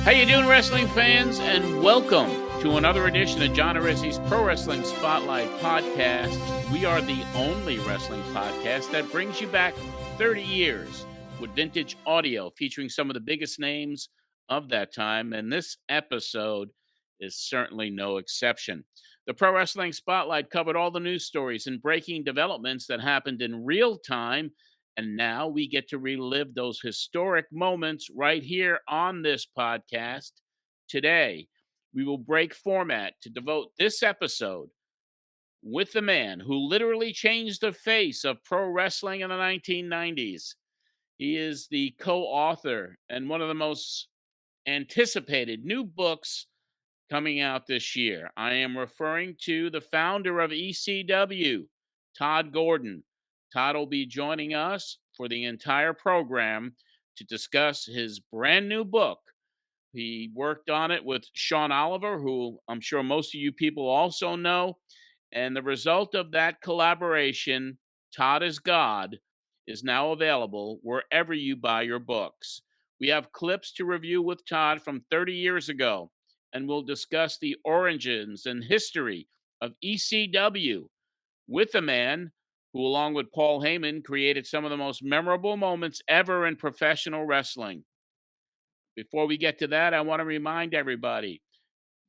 How you doing, wrestling fans? And welcome to another edition of John Arezzi's Pro Wrestling Spotlight Podcast. We are the only wrestling podcast that brings you back 30 years with vintage audio featuring some of the biggest names of that time, and this episode is certainly no exception. The Pro Wrestling Spotlight covered all the news stories and breaking developments that happened in real time. And now we get to relive those historic moments right here on this podcast. Today, we will break format to devote this episode with the man who literally changed the face of pro wrestling in the 1990s. He is the co-author and one of the most anticipated new books coming out this year. I am referring to the founder of ECW, Tod Gordon. Todd will be joining us for the entire program to discuss his brand new book. He worked on it with Sean Oliver, who I'm sure most of you people also know. And the result of that collaboration, Todd is God, is now available wherever you buy your books. We have clips to review with Todd from 30 years ago, and we'll discuss the origins and history of ECW with a man who, along with Paul Heyman, created some of the most memorable moments ever in professional wrestling. Before we get to that, I want to remind everybody,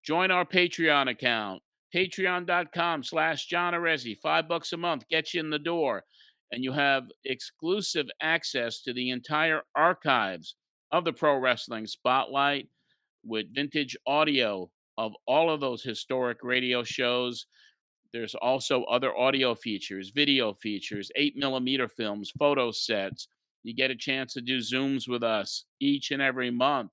join our Patreon account, patreon.com/John Arezzi. $5 a month gets you in the door, and you have exclusive access to the entire archives of the Pro Wrestling Spotlight with vintage audio of all of those historic radio shows. There's also other audio features, video features, 8mm films, photo sets. You get a chance to do Zooms with us each and every month.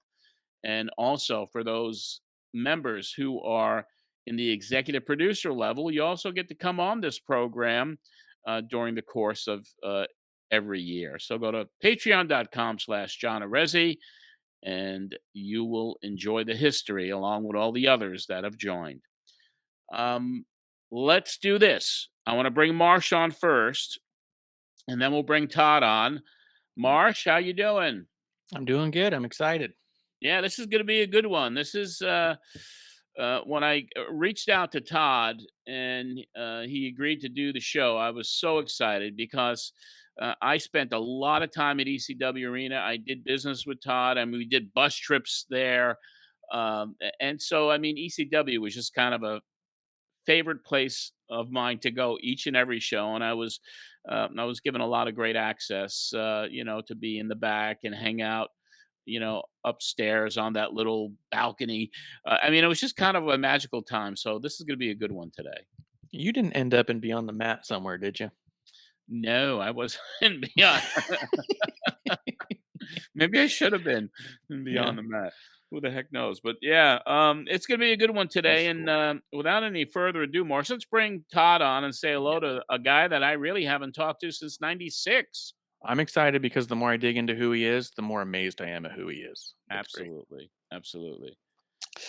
And also for those members who are in the executive producer level, you also get to come on this program during the course of every year. So go to patreon.com/John Arezzi, and you will enjoy the history along with all the others that have joined. Let's do this. I want to bring Marsh on first, and then we'll bring Todd on. Marsh, how you doing? I'm doing good. I'm excited. Yeah, this is going to be a good one. This is when I reached out to Todd and he agreed to do the show. I was so excited because I spent a lot of time at ECW Arena. I did business with Todd. I mean, we did bus trips there. And so, I mean, ECW was just kind of a favorite place of mine to go each and every show, and I was given a lot of great access, to be in the back and hang out, upstairs on that little balcony. I mean, it was just kind of a magical time. So this is going to be a good one today. You didn't end up in Beyond the Mat somewhere, did you? No, I wasn't beyond. Maybe I should have been beyond the mat. Who the heck knows? But yeah, it's going to be a good one today. And without any further ado, Marsh, let's bring Todd on and say hello to a guy that I really haven't talked to since '96. I'm excited because the more I dig into who he is, the more amazed I am at who he is. Absolutely. Absolutely.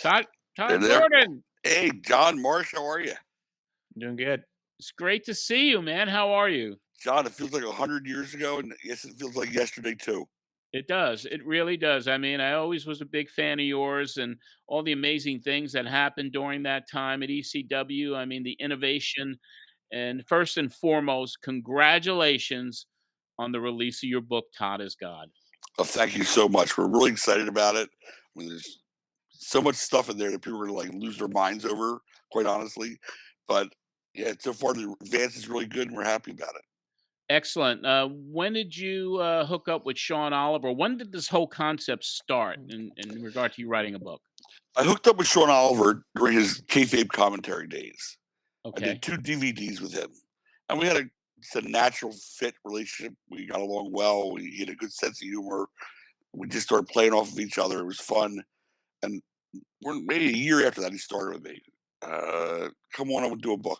Todd Gordon. Hey, John, Marsh, how are you? I'm doing good. It's great to see you, man. How are you? John, it feels like 100 years ago, and yes, it feels like yesterday, too. It does. It really does. I mean, I always was a big fan of yours and all the amazing things that happened during that time at ECW. I mean, the innovation. And first and foremost, congratulations on the release of your book, Todd is God. Oh, thank you so much. We're really excited about it. I mean, there's so much stuff in there that people are going to lose their minds over, quite honestly. But yeah, so far the advance is really good, and we're happy about it. Excellent. When did you hook up with Sean Oliver? When did this whole concept start in regard to you writing a book? I hooked up with Sean Oliver during his kayfabe commentary days. Okay. I did 2 DVDs with him, and we had a natural fit relationship. We got along well. He had a good sense of humor. We just started playing off of each other. It was fun. And maybe a year after that, he started with me. Come on, I would do a book.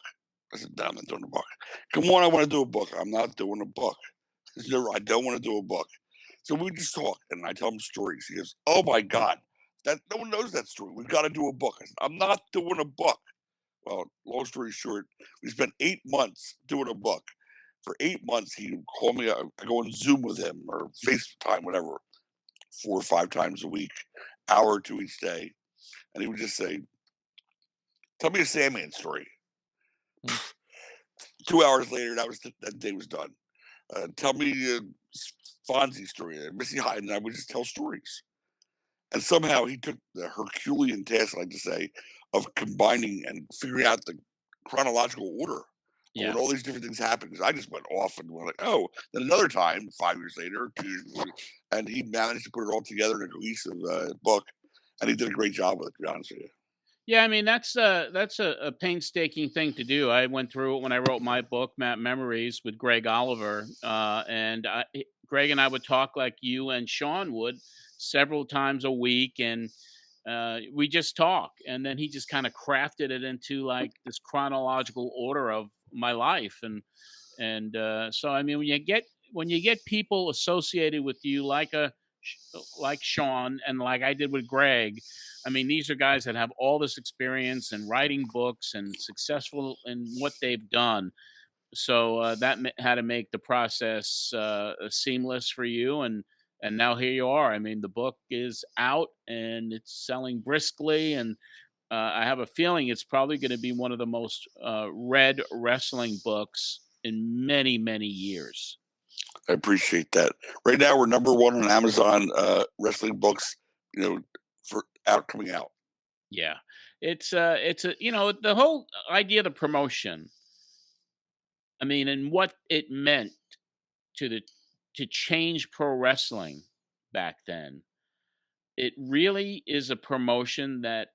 I said, no, I'm not doing a book. Come on, I want to do a book. I'm not doing a book. I don't want to do a book. So we just talk, and I tell him stories. He goes, oh, my God, that no one knows that story. We've got to do a book. I said, I'm not doing a book. Well, long story short, we spent 8 months doing a book. For 8 months, he would call me. I go on Zoom with him or FaceTime, whatever. 4 or 5 times a week, hour or two each day. And he would just say, tell me a Sandman story. 2 hours later, that day was done. Tell me a Fonzie story. Missy Hyde and I would just tell stories. And somehow he took the Herculean task, I like to say, of combining and figuring out the chronological order when all these different things happened. Because I just went off and went like, oh, then another time, 5 years later, 2 years later, and he managed to put it all together in a cohesive book. And he did a great job with it, to be honest with you. Yeah, I mean, that's a painstaking thing to do. I went through it when I wrote my book, Map Memories, with Greg Oliver. Greg and I would talk like you and Sean would several times a week, and we just talk. And then he just kind of crafted it into like this chronological order of my life. So, I mean, when you get people associated with you like Sean and like I did with Greg, I mean, these are guys that have all this experience in writing books and successful in what they've done. So that had to make the process seamless for you. And now here you are. I mean, the book is out and it's selling briskly. And I have a feeling it's probably going to be one of the most read wrestling books in many, many years. I appreciate that. Right now, we're number one on Amazon wrestling books, for coming out. Yeah, it's the whole idea of the promotion. I mean, and what it meant to change pro wrestling back then. It really is a promotion that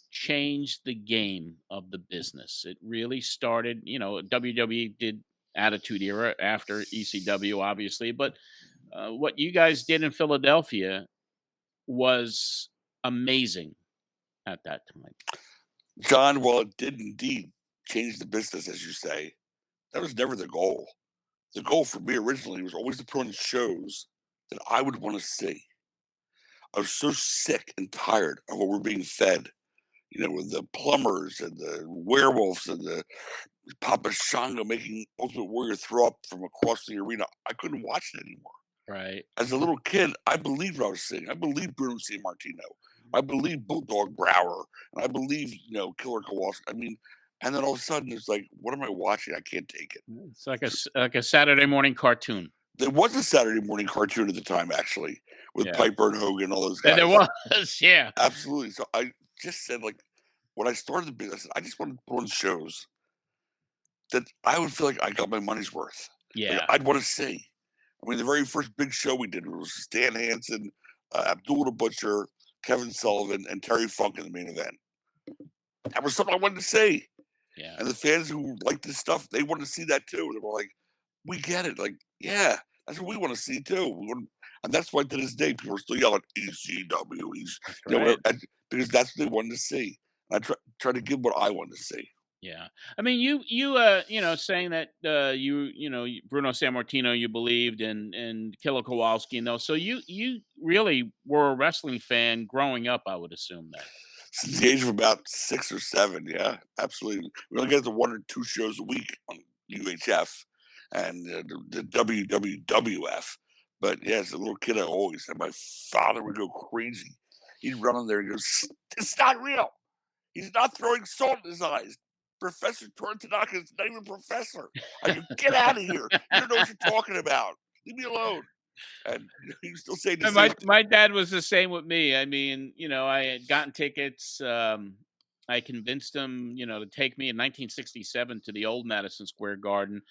changed the game of the business. It really started, WWE did Attitude Era after ECW, obviously, but what you guys did in Philadelphia was amazing at that time. John, while it did indeed change the business, as you say, that was never the goal. The goal for me originally was always to put on shows that I would want to see. I was so sick and tired of what we're being fed, with the plumbers and the werewolves and the Papa Shango making Ultimate Warrior throw up from across the arena. I couldn't watch it anymore. Right. As a little kid, I believed what I was seeing. I believed Bruno Sammartino. I believed Bulldog Brower. And I believed, Killer Kowalski. I mean, and then all of a sudden it's like, what am I watching? I can't take it. It's like a Saturday morning cartoon. There was a Saturday morning cartoon at the time, actually, with Piper and Hogan, all those guys. And there was, yeah. Absolutely. So I just said, like, when I started the business, I just wanted to put on shows that I would feel like I got my money's worth. Yeah. Like, I'd want to see. I mean, the very first big show we did was Stan Hansen, Abdul the Butcher, Kevin Sullivan, and Terry Funk in the main event. That was something I wanted to see. Yeah. And the fans who liked this stuff, they wanted to see that too. They were like, we get it. Like, yeah, that's what we want to see too. And that's why to this day, people are still yelling, ECW, because that's what they wanted to see. And I try to give what I wanted to see. Yeah. I mean, you saying that Bruno Sammartino you believed and Killer Kowalski and those. So you really were a wrestling fan growing up, I would assume that. Since the age of about 6 or 7, yeah, absolutely. We only get to 1 or 2 shows a week on UHF and the WWF. But yeah, as a little kid, my father would go crazy. He'd run in there and go, "It's not real. He's not throwing salt in his eyes. Professor Tortanaka is not even a professor. I go, get out of here. You don't know what you're talking about. Leave me alone." And he was still saying the same thing. My dad was the same with me. I mean, I had gotten tickets. I convinced him, to take me in 1967 to the old Madison Square Garden.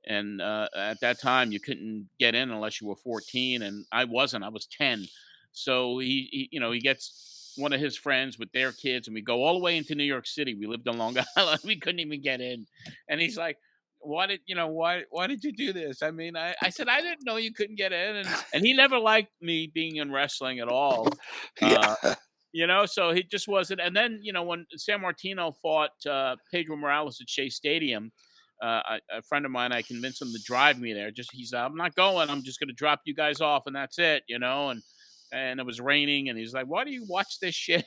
And at that time, you couldn't get in unless you were 14. And I wasn't. I was 10. So he gets one of his friends with their kids, and we go all the way into New York City. We lived on Long Island. We couldn't even get in. And he's like, why did you do this? I mean, I said, I didn't know you couldn't get in. And he never liked me being in wrestling at all. So he just wasn't. And then, when Sammartino fought Pedro Morales at Shea Stadium, a friend of mine, I convinced him to drive me there. He said, I'm not going. I'm just going to drop you guys off, and that's it, and it was raining, and he's like, why do you watch this shit?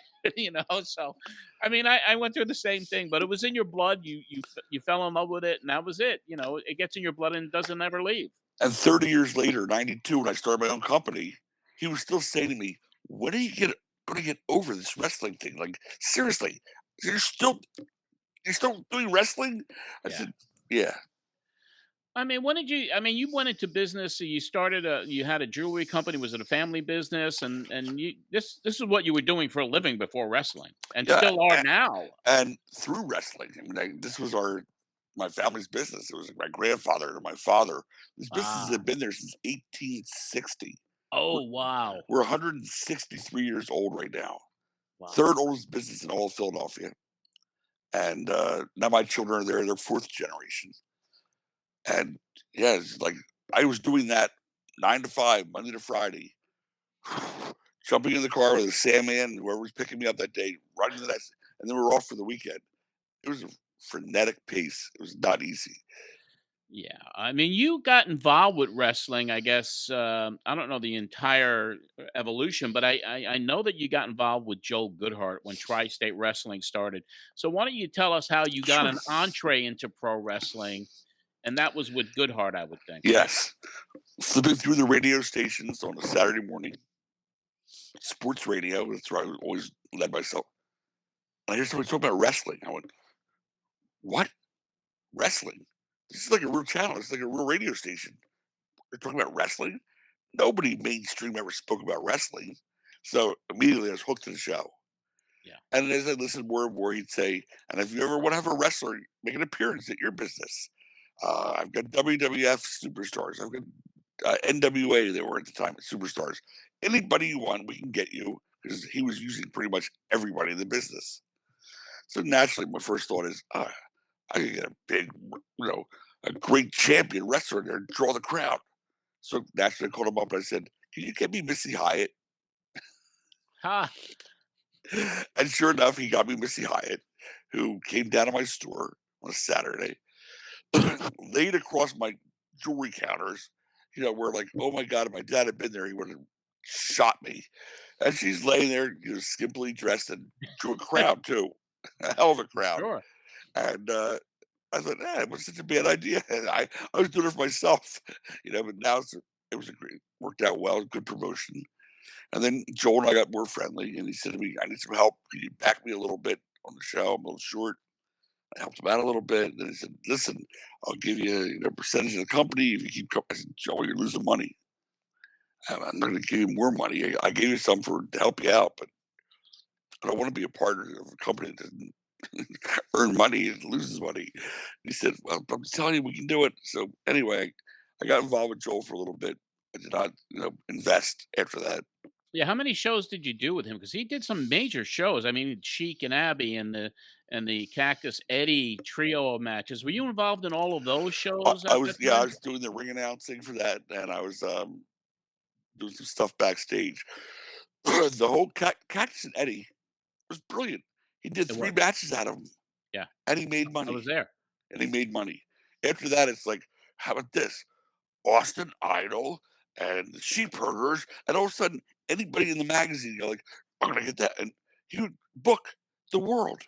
So, I mean, I went through the same thing, but it was in your blood. You fell in love with it, and that was it. It gets in your blood and doesn't ever leave. And 30 years later, 92, when I started my own company, he was still saying to me, "When are you going to get over this wrestling thing? Like, seriously, you're still you're still doing wrestling?" I Yeah. said, "Yeah." I mean, when did you? I mean, you went into business. So you started you had a jewelry company. Was it a family business? And you this is what you were doing for a living before wrestling, and Yeah, still are now. and through wrestling, I mean, this was my family's business. It was my grandfather and my father. These businesses Ah. have been there since 1860. We're, Oh wow. we're 163 years old right now. Wow. Third oldest business in all of Philadelphia. And now my children are there. They're fourth generation. And yeah, it's like I was doing that 9 to 5, Monday to Friday, jumping in the car with a Sandman, whoever was picking me up that day, riding to that, and then we were off for the weekend. It was a frenetic pace. It was not easy. Yeah, I mean, you got involved with wrestling. I guess I don't know the entire evolution, but I know that you got involved with Joel Goodhart when Tri-State Wrestling started. So why don't you tell us how you got Sure. an entree into pro wrestling? And that was with Goodhart, I would think, right? Yes. Flipping through the radio stations on a Saturday morning, sports radio. That's where I always led myself. And I hear somebody talking about wrestling. I went, "What? Wrestling? This is like a real channel. It's like a real radio station. They're talking about wrestling?" Nobody mainstream ever spoke about wrestling. So immediately I was hooked to the show. Yeah. And as I listened more and more, he'd say, "And if you ever want to have a wrestler make an appearance at your business, I've got WWF superstars. I've got NWA, they were at the time, superstars. Anybody you want, we can get you," because he was using pretty much everybody in the business. So naturally, my first thought is, I could get a big, a great champion wrestler there and draw the crowd. So naturally, I called him up and I said, "Can you get me Missy Hyatt?" Ha. And sure enough, he got me Missy Hyatt, who came down to my store on a Saturday, laid across my jewelry counters. We're like, "Oh my God, if my dad had been there, he would have shot me." And she's laying there, skimpily dressed and drew a crowd too, a hell of a crowd. Sure. And I thought, it was such a bad idea. And I was doing it for myself, but now it was a great, worked out well, good promotion. And then Joel and I got more friendly, and he said to me, "I need some help. Can you back me a little bit on the show? I'm a little short." I helped him out a little bit. And then he said, "Listen, I'll give you a percentage of the company if you keep coming." I said, "Joel, you're losing money. I'm not going to give you more money. I gave you some to help you out, but I don't want to be a partner of a company that doesn't earn money and loses money." He said, "Well, I'm telling you, we can do it." So anyway, I got involved with Joel for a little bit. I did not, invest after that. Yeah, how many shows did you do with him? Because he did some major shows. I mean, Sheik and Abby and the Cactus Eddie trio of matches. Were you involved in all of those shows I at was, that yeah, I time? was doing the ring announcing for that, and I was doing some stuff backstage. The whole Cactus and Eddie was brilliant. He did It 3 was. matches out of them, Yeah, and he made I was money. there. And he made money. After that, it's like, how about this? Austin Idol and the Sheep Herders, and all of a sudden, anybody in the magazine, you're like, "I'm gonna get that," and he would book the world,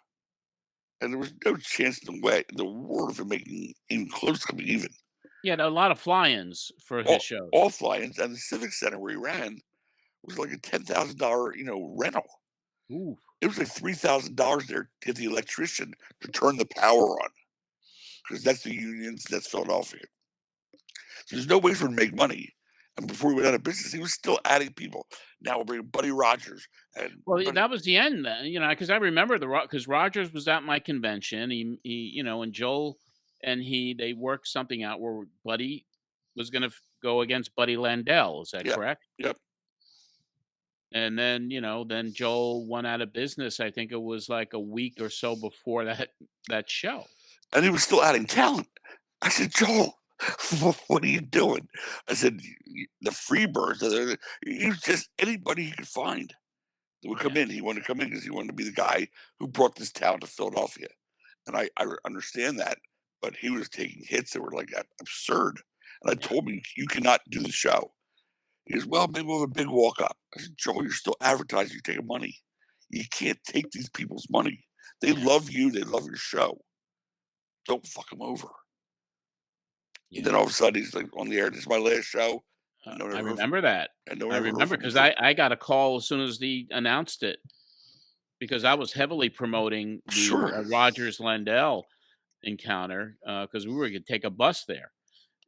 and there was no chance in the world of him making even close to coming even. He had a lot of fly-ins for his All shows. fly-ins, and the Civic Center where he ran was like a $10,000, rental. Ooh, It was like $3,000 there to get the electrician to turn the power on, because that's the unions, that's Philadelphia. So there's no way for him to make money. And before he went out of business, he was still adding people. Now we're bringing Buddy Rogers and well, that was the end then, because I remember because Rogers was at my convention. And Joel and they worked something out where Buddy was going to go against Buddy Landell. Is that yeah, correct? yep. And then, then Joel went out of business. I think it was like a week or so before that show. And he was still adding talent. I said, "Joel, what are you doing?" I said, "The Freebirds, he was just anybody he could find that would come Yeah. in. He wanted to come in because he wanted to be the guy who brought this talent to Philadelphia." And I understand that, but he was taking hits that were like absurd. And I Yeah. told him, "You cannot do the show." He goes, "Well, maybe we'll have a big walk up." I said, "Joel, you're still advertising, you're taking money. You can't take these people's money. They Yeah. love you, they love your show. Don't fuck them over." And Yeah. then all of a sudden he's like on the air, "This is my last show." I remember that. I remember because I got a call as soon as he announced it, because I was heavily promoting the Rogers Landell encounter, because we were going to take a bus there,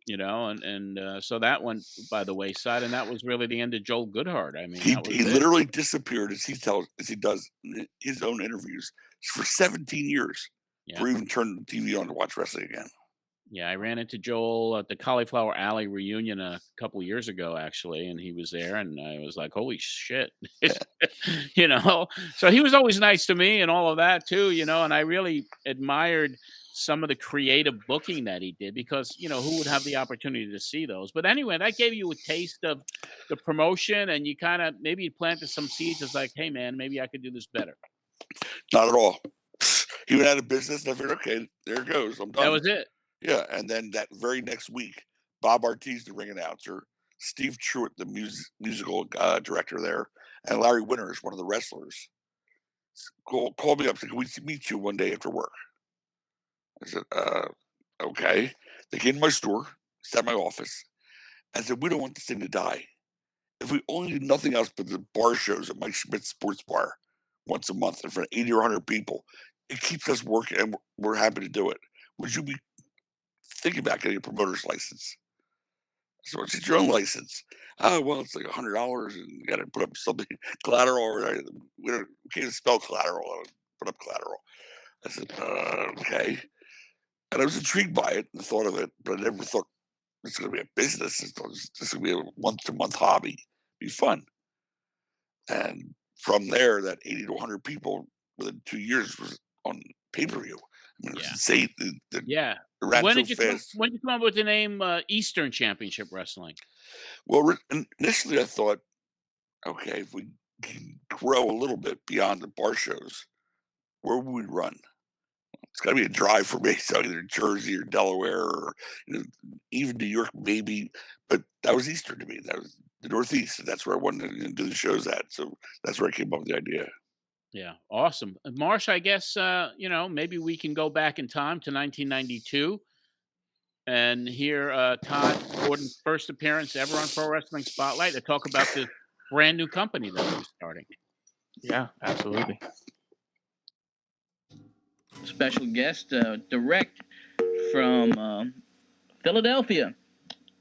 and so that went by the wayside, and that was really the end of Joel Goodhart. I mean, he that was he literally disappeared, as he does in his own interviews, for 17 years. Yeah. Or even turn the TV on to watch wrestling again. Yeah, I ran into Joel at the Cauliflower Alley reunion a couple of years ago, actually, and he was there, and I was like, "Holy shit!" So he was always nice to me and all of that too, and I really admired some of the creative booking that he did, because who would have the opportunity to see those? But anyway, that gave you a taste of the promotion, and you kind of maybe planted some seeds. It's like, hey man, maybe I could do this better. Not at all. He went out of business, and I figured, okay, there it goes. I'm done. That was it. Yeah, and then that very next week, Bob Ortiz, the ring announcer, Steve Truitt, the musical director there, and Larry Winters, one of the wrestlers, called me up and said, "Can we meet you one day after work?" I said, "Okay." They came to my store, sat in my office, and said, "We don't want this thing to die. If we only did nothing else but the bar shows at Mike Schmidt's Sports Bar once a month in front of 80 or 100 people, it keeps us working, and we're happy to do it. Would you be thinking about getting a promoter's license?" So it's your own license. Oh, well, it's like $100, and you got to put up something collateral. Or we can't spell collateral. I put up collateral. I said, okay. And I was intrigued by it, the thought of it, but I never thought it's going to be a business. This is going to be a month-to-month hobby. Be fun. And from there, that 80 to 100 people within 2 years was on pay-per-view. I mean, it was insane. Yeah. When did you come up with the name Eastern Championship Wrestling? Well, initially I thought, okay, if we can grow a little bit beyond the bar shows, where would we run? It's got to be a drive for me, so either Jersey or Delaware or even New York, maybe. But that was Eastern to me. That was the Northeast, and that's where I wanted to do the shows at. So that's where I came up with the idea. Yeah, awesome. Marsh, I guess, maybe we can go back in time to 1992 and hear Todd Gordon's first appearance ever on Pro Wrestling Spotlight to talk about the brand new company that he was starting. Yeah, absolutely. Special guest, direct from Philadelphia.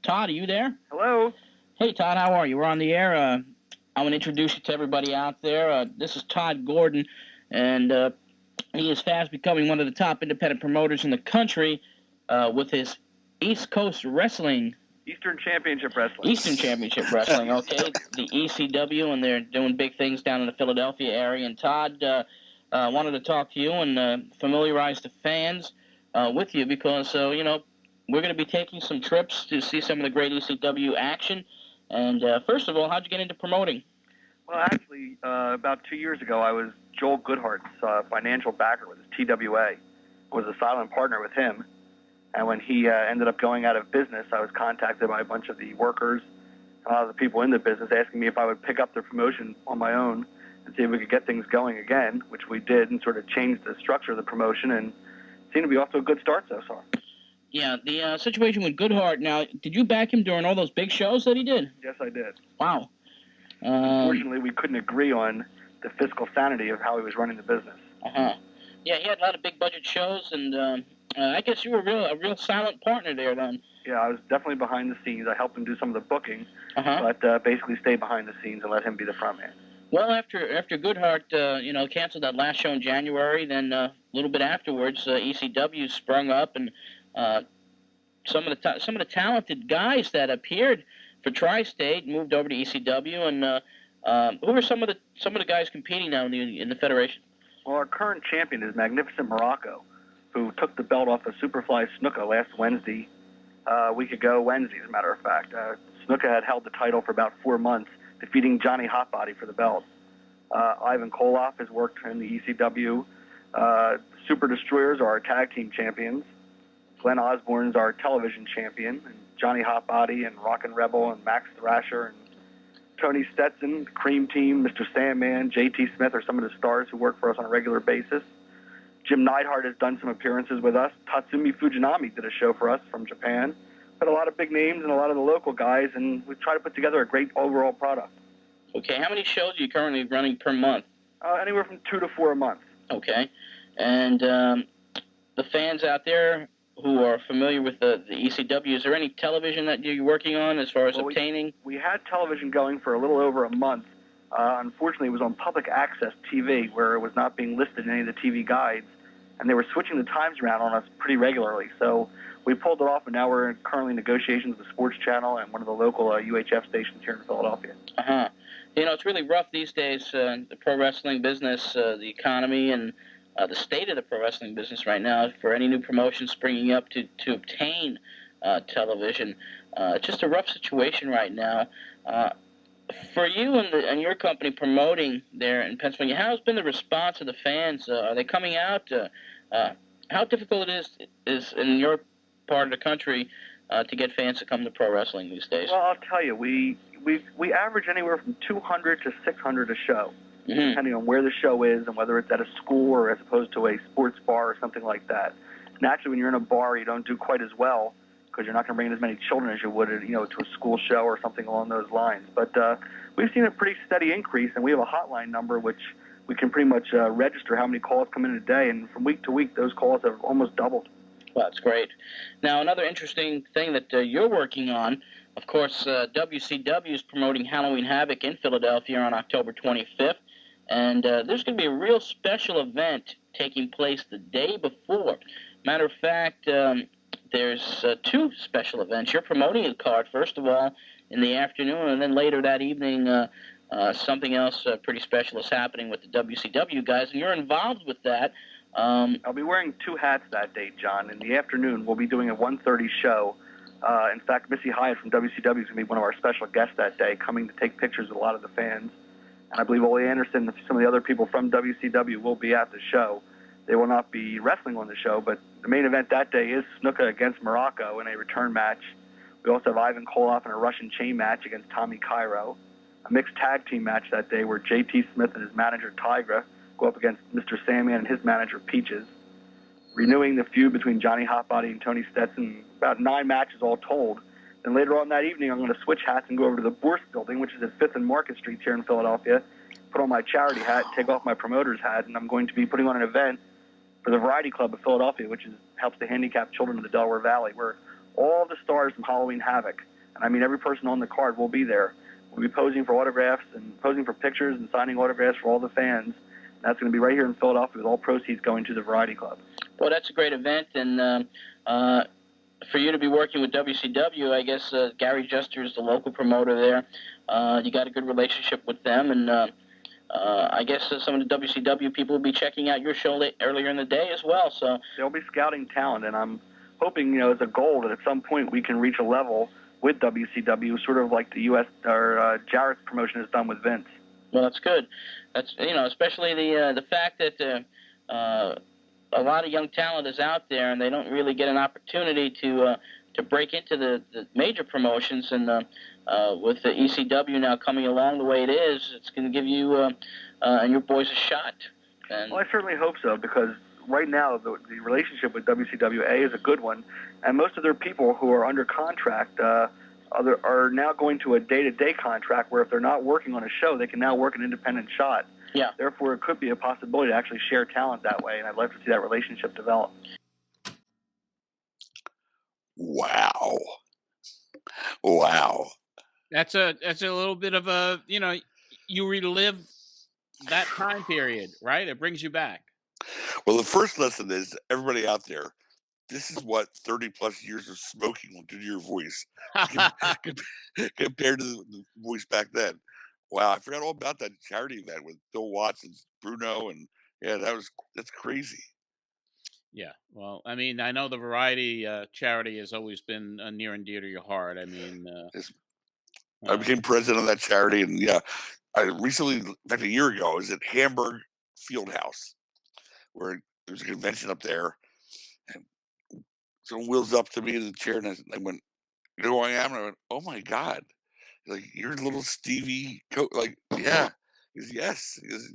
Todd, are you there? Hello. Hey, Todd, how are you? We're on the air. I want to introduce you to everybody out there. This is Todd Gordon, and he is fast becoming one of the top independent promoters in the country with his East Coast Wrestling. Eastern Championship Wrestling. Eastern Championship Wrestling, okay. The ECW, and they're doing big things down in the Philadelphia area. And Todd wanted to talk to you and familiarize the fans with you because, we're going to be taking some trips to see some of the great ECW action. And first of all, how'd you get into promoting? Well, actually, about 2 years ago, I was Joel Goodhart's financial backer with his TWA. I was a silent partner with him. And when he ended up going out of business, I was contacted by a bunch of the workers, a lot of the people in the business, asking me if I would pick up their promotion on my own and see if we could get things going again, which we did, and sort of changed the structure of the promotion, and seemed to be off to a good start so far. Yeah, the situation with Goodhart. Now, did you back him during all those big shows that he did? Yes, I did. Wow. Unfortunately, we couldn't agree on the fiscal sanity of how he was running the business. Uh-huh. Yeah, he had a lot of big budget shows, and I guess you were a real silent partner there then. Yeah, I was definitely behind the scenes. I helped him do some of the booking, but basically stayed behind the scenes and let him be the front man. Well, after Goodhart, canceled that last show in January, then a little bit afterwards, ECW sprung up, and some of the talented guys that appeared for Tri-State moved over to ECW, and who are some of the guys competing now in the federation? Well, our current champion is Magnificent Morocco, who took the belt off of Superfly Snuka last Wednesday, a week ago Wednesday, as a matter of fact. Snuka had held the title for about 4 months, defeating Johnny Hotbody for the belt. Ivan Koloff has worked in the ECW. Super Destroyers are our tag team champions. Glenn Osborne's our television champion. And Johnny Hotbody and Rockin' Rebel and Max Thrasher and Tony Stetson, Cream Team, Mr. Sandman, J.T. Smith are some of the stars who work for us on a regular basis. Jim Neidhart has done some appearances with us. Tatsumi Fujinami did a show for us from Japan. But a lot of big names and a lot of the local guys, and we try to put together a great overall product. Okay, how many shows are you currently running per month? Anywhere from 2 to 4 a month. Okay, and the fans out there who are familiar with the ECW, is there any television that you're working on as far as obtaining? We had television going for a little over a month. Unfortunately, it was on public access TV where it was not being listed in any of the TV guides, and they were switching the times around on us pretty regularly. So we pulled it off, and now we're in currently in negotiations with the Sports Channel and one of the local UHF stations here in Philadelphia. Uh-huh. You know, it's really rough these days, the pro wrestling business, the economy, and the state of the pro wrestling business right now for any new promotion springing up to obtain television. Just a rough situation right now. For you and your company promoting there in Pennsylvania, how's been the response of the fans? Are they coming out? How difficult it is in your part of the country to get fans to come to pro wrestling these days? Well, I'll tell you, we average anywhere from 200 to 600 a show, depending on where the show is and whether it's at a school or as opposed to a sports bar or something like that. Naturally, when you're in a bar, you don't do quite as well because you're not going to bring in as many children as you would, to a school show or something along those lines. But we've seen a pretty steady increase, and we have a hotline number which we can pretty much register how many calls come in a day, and from week to week, those calls have almost doubled. Well, that's great. Now, another interesting thing that you're working on, of course, WCW is promoting Halloween Havoc in Philadelphia on October 25th, and there's going to be a real special event taking place the day before. Matter of fact, there's 2 special events. You're promoting a card, first of all, in the afternoon, and then later that evening, something else pretty special is happening with the WCW guys, and you're involved with that. I'll be wearing 2 hats that day, John. In the afternoon, we'll be doing a 1:30 show. In fact, Missy Hyatt from WCW is going to be one of our special guests that day, coming to take pictures with a lot of the fans. And I believe Ole Anderson and some of the other people from WCW will be at the show. They will not be wrestling on the show, but the main event that day is Snuka against Morocco in a return match. We also have Ivan Koloff in a Russian chain match against Tommy Cairo. A mixed tag team match that day where J.T. Smith and his manager Tigra go up against Mr. Sandman and his manager Peaches. Renewing the feud between Johnny Hotbody and Tony Stetson, about 9 matches all told. Then later on that evening, I'm going to switch hats and go over to the Bourse Building, which is at 5th and Market Street here in Philadelphia, put on my charity hat, take off my promoter's hat, and I'm going to be putting on an event for the Variety Club of Philadelphia, which helps the handicapped children of the Delaware Valley, where all the stars from Halloween Havoc, and I mean every person on the card will be there. We'll be posing for autographs and posing for pictures and signing autographs for all the fans. That's going to be right here in Philadelphia with all proceeds going to the Variety Club. Well, that's a great event, and for you to be working with WCW, I guess Gary Jester is the local promoter there. You got a good relationship with them, and I guess some of the WCW people will be checking out your show earlier in the day as well. So they'll be scouting talent, and I'm hoping, as a goal, that at some point we can reach a level with WCW, sort of like the U.S. or Jarrett's promotion has done with Vince. Well, that's good. That's especially the fact that a lot of young talent is out there, and they don't really get an opportunity to break into the major promotions. And with the ECW now coming along the way it is, it's going to give you and your boys a shot. And well, I certainly hope so, because right now the relationship with WCWA is a good one, and most of their people who are under contract are now going to a day-to-day contract where if they're not working on a show, they can now work an independent shot. Yeah. Therefore, it could be a possibility to actually share talent that way, and I'd like to see that relationship develop. Wow. That's a little bit of a, you relive that time period, right? It brings you back. Well, the first lesson is, everybody out there, this is what 30-plus years of smoking will do to your voice compared to the voice back then. Wow, I forgot all about that charity event with Bill Watts and Bruno, and yeah, that's crazy. Yeah, well, I mean, I know the Variety charity has always been near and dear to your heart. I mean, I became president of that charity, and yeah, I recently, in fact, a year ago, I was at Hamburg Fieldhouse, where there was a convention up there, and someone wheels up to me in the chair, and I went, "You know who I am?" And I went, "Oh my God, like, you're little Stevie." Like, yeah, he goes, "Yes." He goes,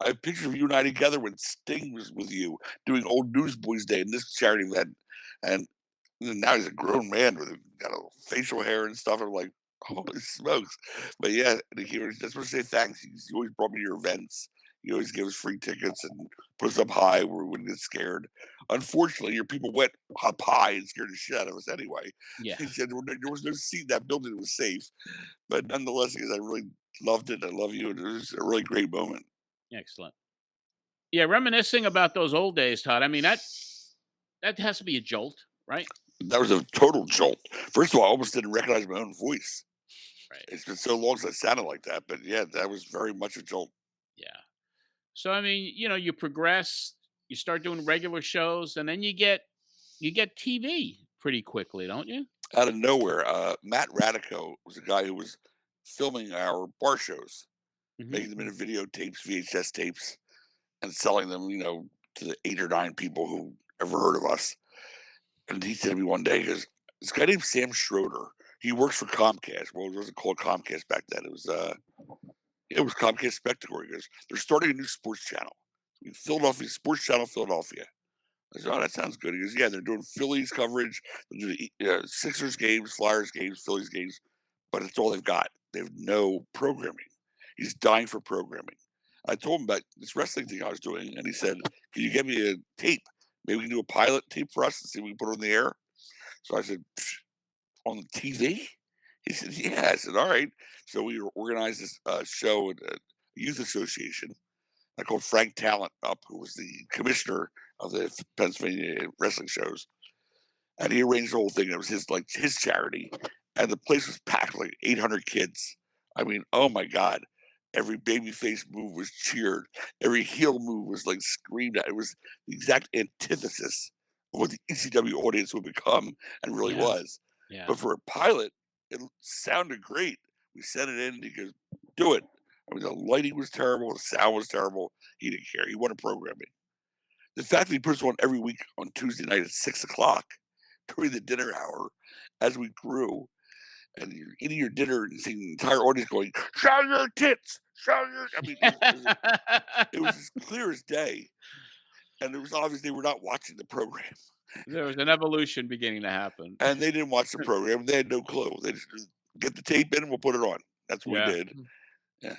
"I have a picture of you and I together when Sting was with you doing Old Newsboys Day in this charity event," and And then now he's a grown man with got a facial hair and stuff. I'm like, holy smokes! But yeah, and he just want to say thanks. He always brought me to your events. He always gave us free tickets and put us up high where we wouldn't get scared. Unfortunately, your people went up high and scared the shit out of us anyway. Yeah. He said there was no seat in that building that was safe. But nonetheless, because I really loved it. I love you. And it was a really great moment. Excellent. Yeah, reminiscing about those old days, Todd. I mean, that has to be a jolt, right? That was a total jolt. First of all, I almost didn't recognize my own voice. Right. It's been so long since I sounded like that. But yeah, that was very much a jolt. Yeah. So I mean, you progress, you start doing regular shows, and then you get TV pretty quickly, don't you? Out of nowhere, Matt Radico was a guy who was filming our bar shows, making them into videotapes, VHS tapes, and selling them, to the 8 or 9 people who ever heard of us. And he said to me one day, he goes, this guy named Sam Schroeder, he works for Comcast. Well, it wasn't called Comcast back then. It was Comcast Spectacle. He goes, they're starting a new sports channel. Philadelphia, Sports Channel Philadelphia. I said, oh, that sounds good. He goes, yeah, they're doing Phillies coverage. They're doing Sixers games, Flyers games, Phillies games, but it's all they've got. They have no programming. He's dying for programming. I told him about this wrestling thing I was doing, and he said, can you get me a tape? Maybe we can do a pilot tape for us and see if we can put it on the air. So I said, on the TV? He said, yeah. I said, all right. So we organized this show at a youth association. I called Frank Talent up, who was the commissioner of the Pennsylvania wrestling shows, and he arranged the whole thing. It was his charity, and the place was packed, like 800 kids. I mean, oh my God! Every babyface move was cheered. Every heel move was like screamed at. It was the exact antithesis of what the ECW audience would become, and really was. Yeah. But for a pilot, it sounded great. We sent it in, and he goes, "Do it." I mean, the lighting was terrible, the sound was terrible. He didn't care. He wanted programming. The fact that he puts on every week on Tuesday night at 6:00 during the dinner hour, as we grew, and you're eating your dinner and seeing the entire audience going, "Show your tits, show your." I mean, it was as clear as day, and it was obvious they were not watching the program. There was an evolution beginning to happen, and they didn't watch the program. They had no clue. They just get the tape in and we'll put it on. That's what we did. Yeah.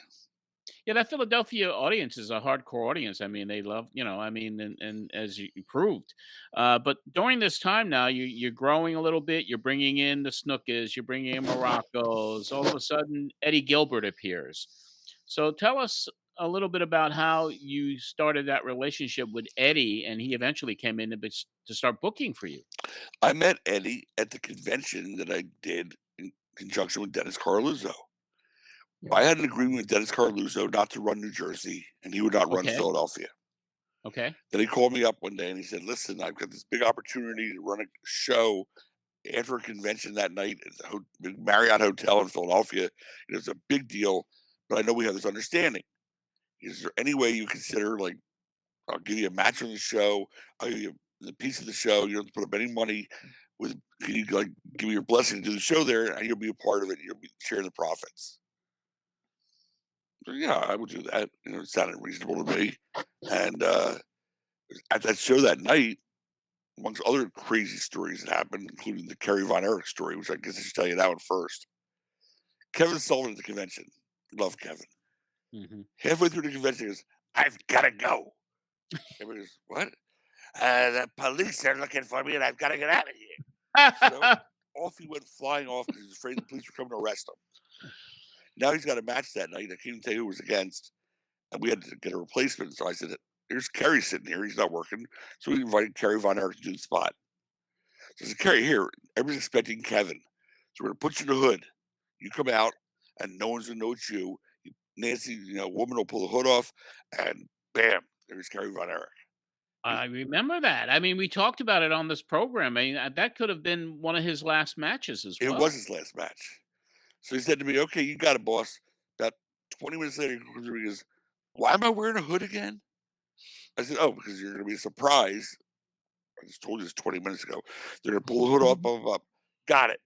Yeah, that Philadelphia audience is a hardcore audience. I mean, they love, and as you proved. But during this time now, you're growing a little bit. You're bringing in the Snookas. You're bringing in Moroccos. All of a sudden, Eddie Gilbert appears. So tell us a little bit about how you started that relationship with Eddie, and he eventually came in to start booking for you. I met Eddie at the convention that I did in conjunction with Dennis Coralluzzo. I had an agreement with Dennis Coralluzzo not to run New Jersey, and he would not run Philadelphia. Okay. Then he called me up one day and he said, listen, I've got this big opportunity to run a show after a convention that night at the Marriott Hotel in Philadelphia. It's a big deal, but I know we have this understanding. Is there any way you consider, like, I'll give you a match on the show, I'll give you the piece of the show, you don't have to put up any money, can you, like, give me your blessing to do the show there, and you'll be a part of it, you'll be sharing the profits. So, yeah, I would do that. It sounded reasonable to me. And at that show that night, amongst other crazy stories that happened, including the Kerry Von Erich story, which I guess I should tell you that one first. Kevin Sullivan at the convention. Love Kevin. Mm-hmm. Halfway through the convention, he goes, I've got to go. Everybody goes, what? The police are looking for me and I've got to get out of here. So off he went flying off because he was afraid the police were coming to arrest him. Now he's got a match that night. I can't even tell you who it was against. And we had to get a replacement. So I said, here's Kerry sitting here. He's not working. So we invited Kerry Von Erich to do the spot. So I said, Kerry, here, everybody's expecting Kevin. So we're going to put you in the hood. You come out, and no one's going to know it's you. Nancy, woman will pull the hood off, and bam, there's Kerry Von Erich. I remember that. I mean, we talked about it on this program. I mean, that could have been one of his last matches as well. It was his last match. So he said to me, okay, you got it, boss. About 20 minutes later, he goes, why am I wearing a hood again? I said, oh, because you're going to be a surprise. I just told you this 20 minutes ago. They're going to pull the hood off, blah, blah, blah. Got it.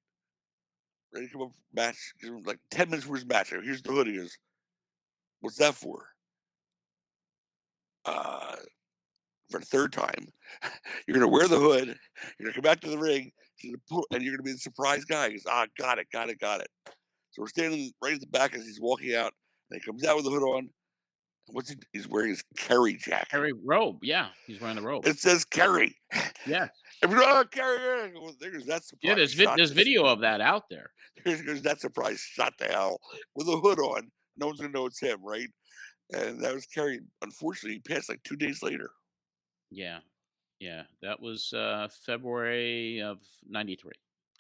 Ready to come up for match. Give him like 10 minutes for his match. Here's the hood. He goes, what's that for? for the third time. You're going to wear the hood. You're going to come back to the ring. And you're going to be the surprise guy. He goes, got it. So we're standing right at the back as he's walking out. And he comes out with the hood on. And he's wearing his Kerry jacket. Kerry robe. Yeah, he's wearing the robe. It says Kerry. Yeah. And we're like, Kerry. Well, there goes that surprise. Yeah, there's video of that out there. There goes that surprise shot to hell with a hood on. No one's going to know it's him, right? And that was Kerry. Unfortunately, he passed like 2 days later. Yeah. Yeah, that was February of '93.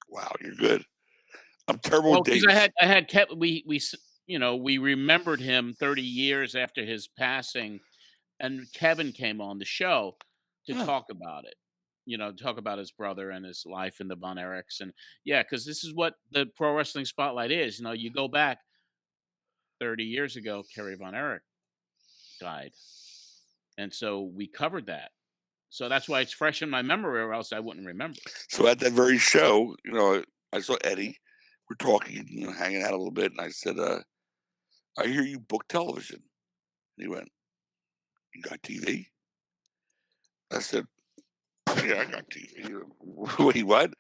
Wow, you're good. I'm terrible Well, with dates. because I had kept we remembered him 30 years after his passing, and Kevin came on the show to talk about it. Talk about his brother and his life in the Von Erichs, and because this is what the Pro Wrestling Spotlight is. You go back 30 years ago, Kerry Von Erich died, and so we covered that. So that's why it's fresh in my memory, or else I wouldn't remember. So at that very show, I saw Eddie. We're talking, hanging out a little bit, and I said, I hear you book television. And he went, you got TV? I said, yeah, I got TV. Wait, what?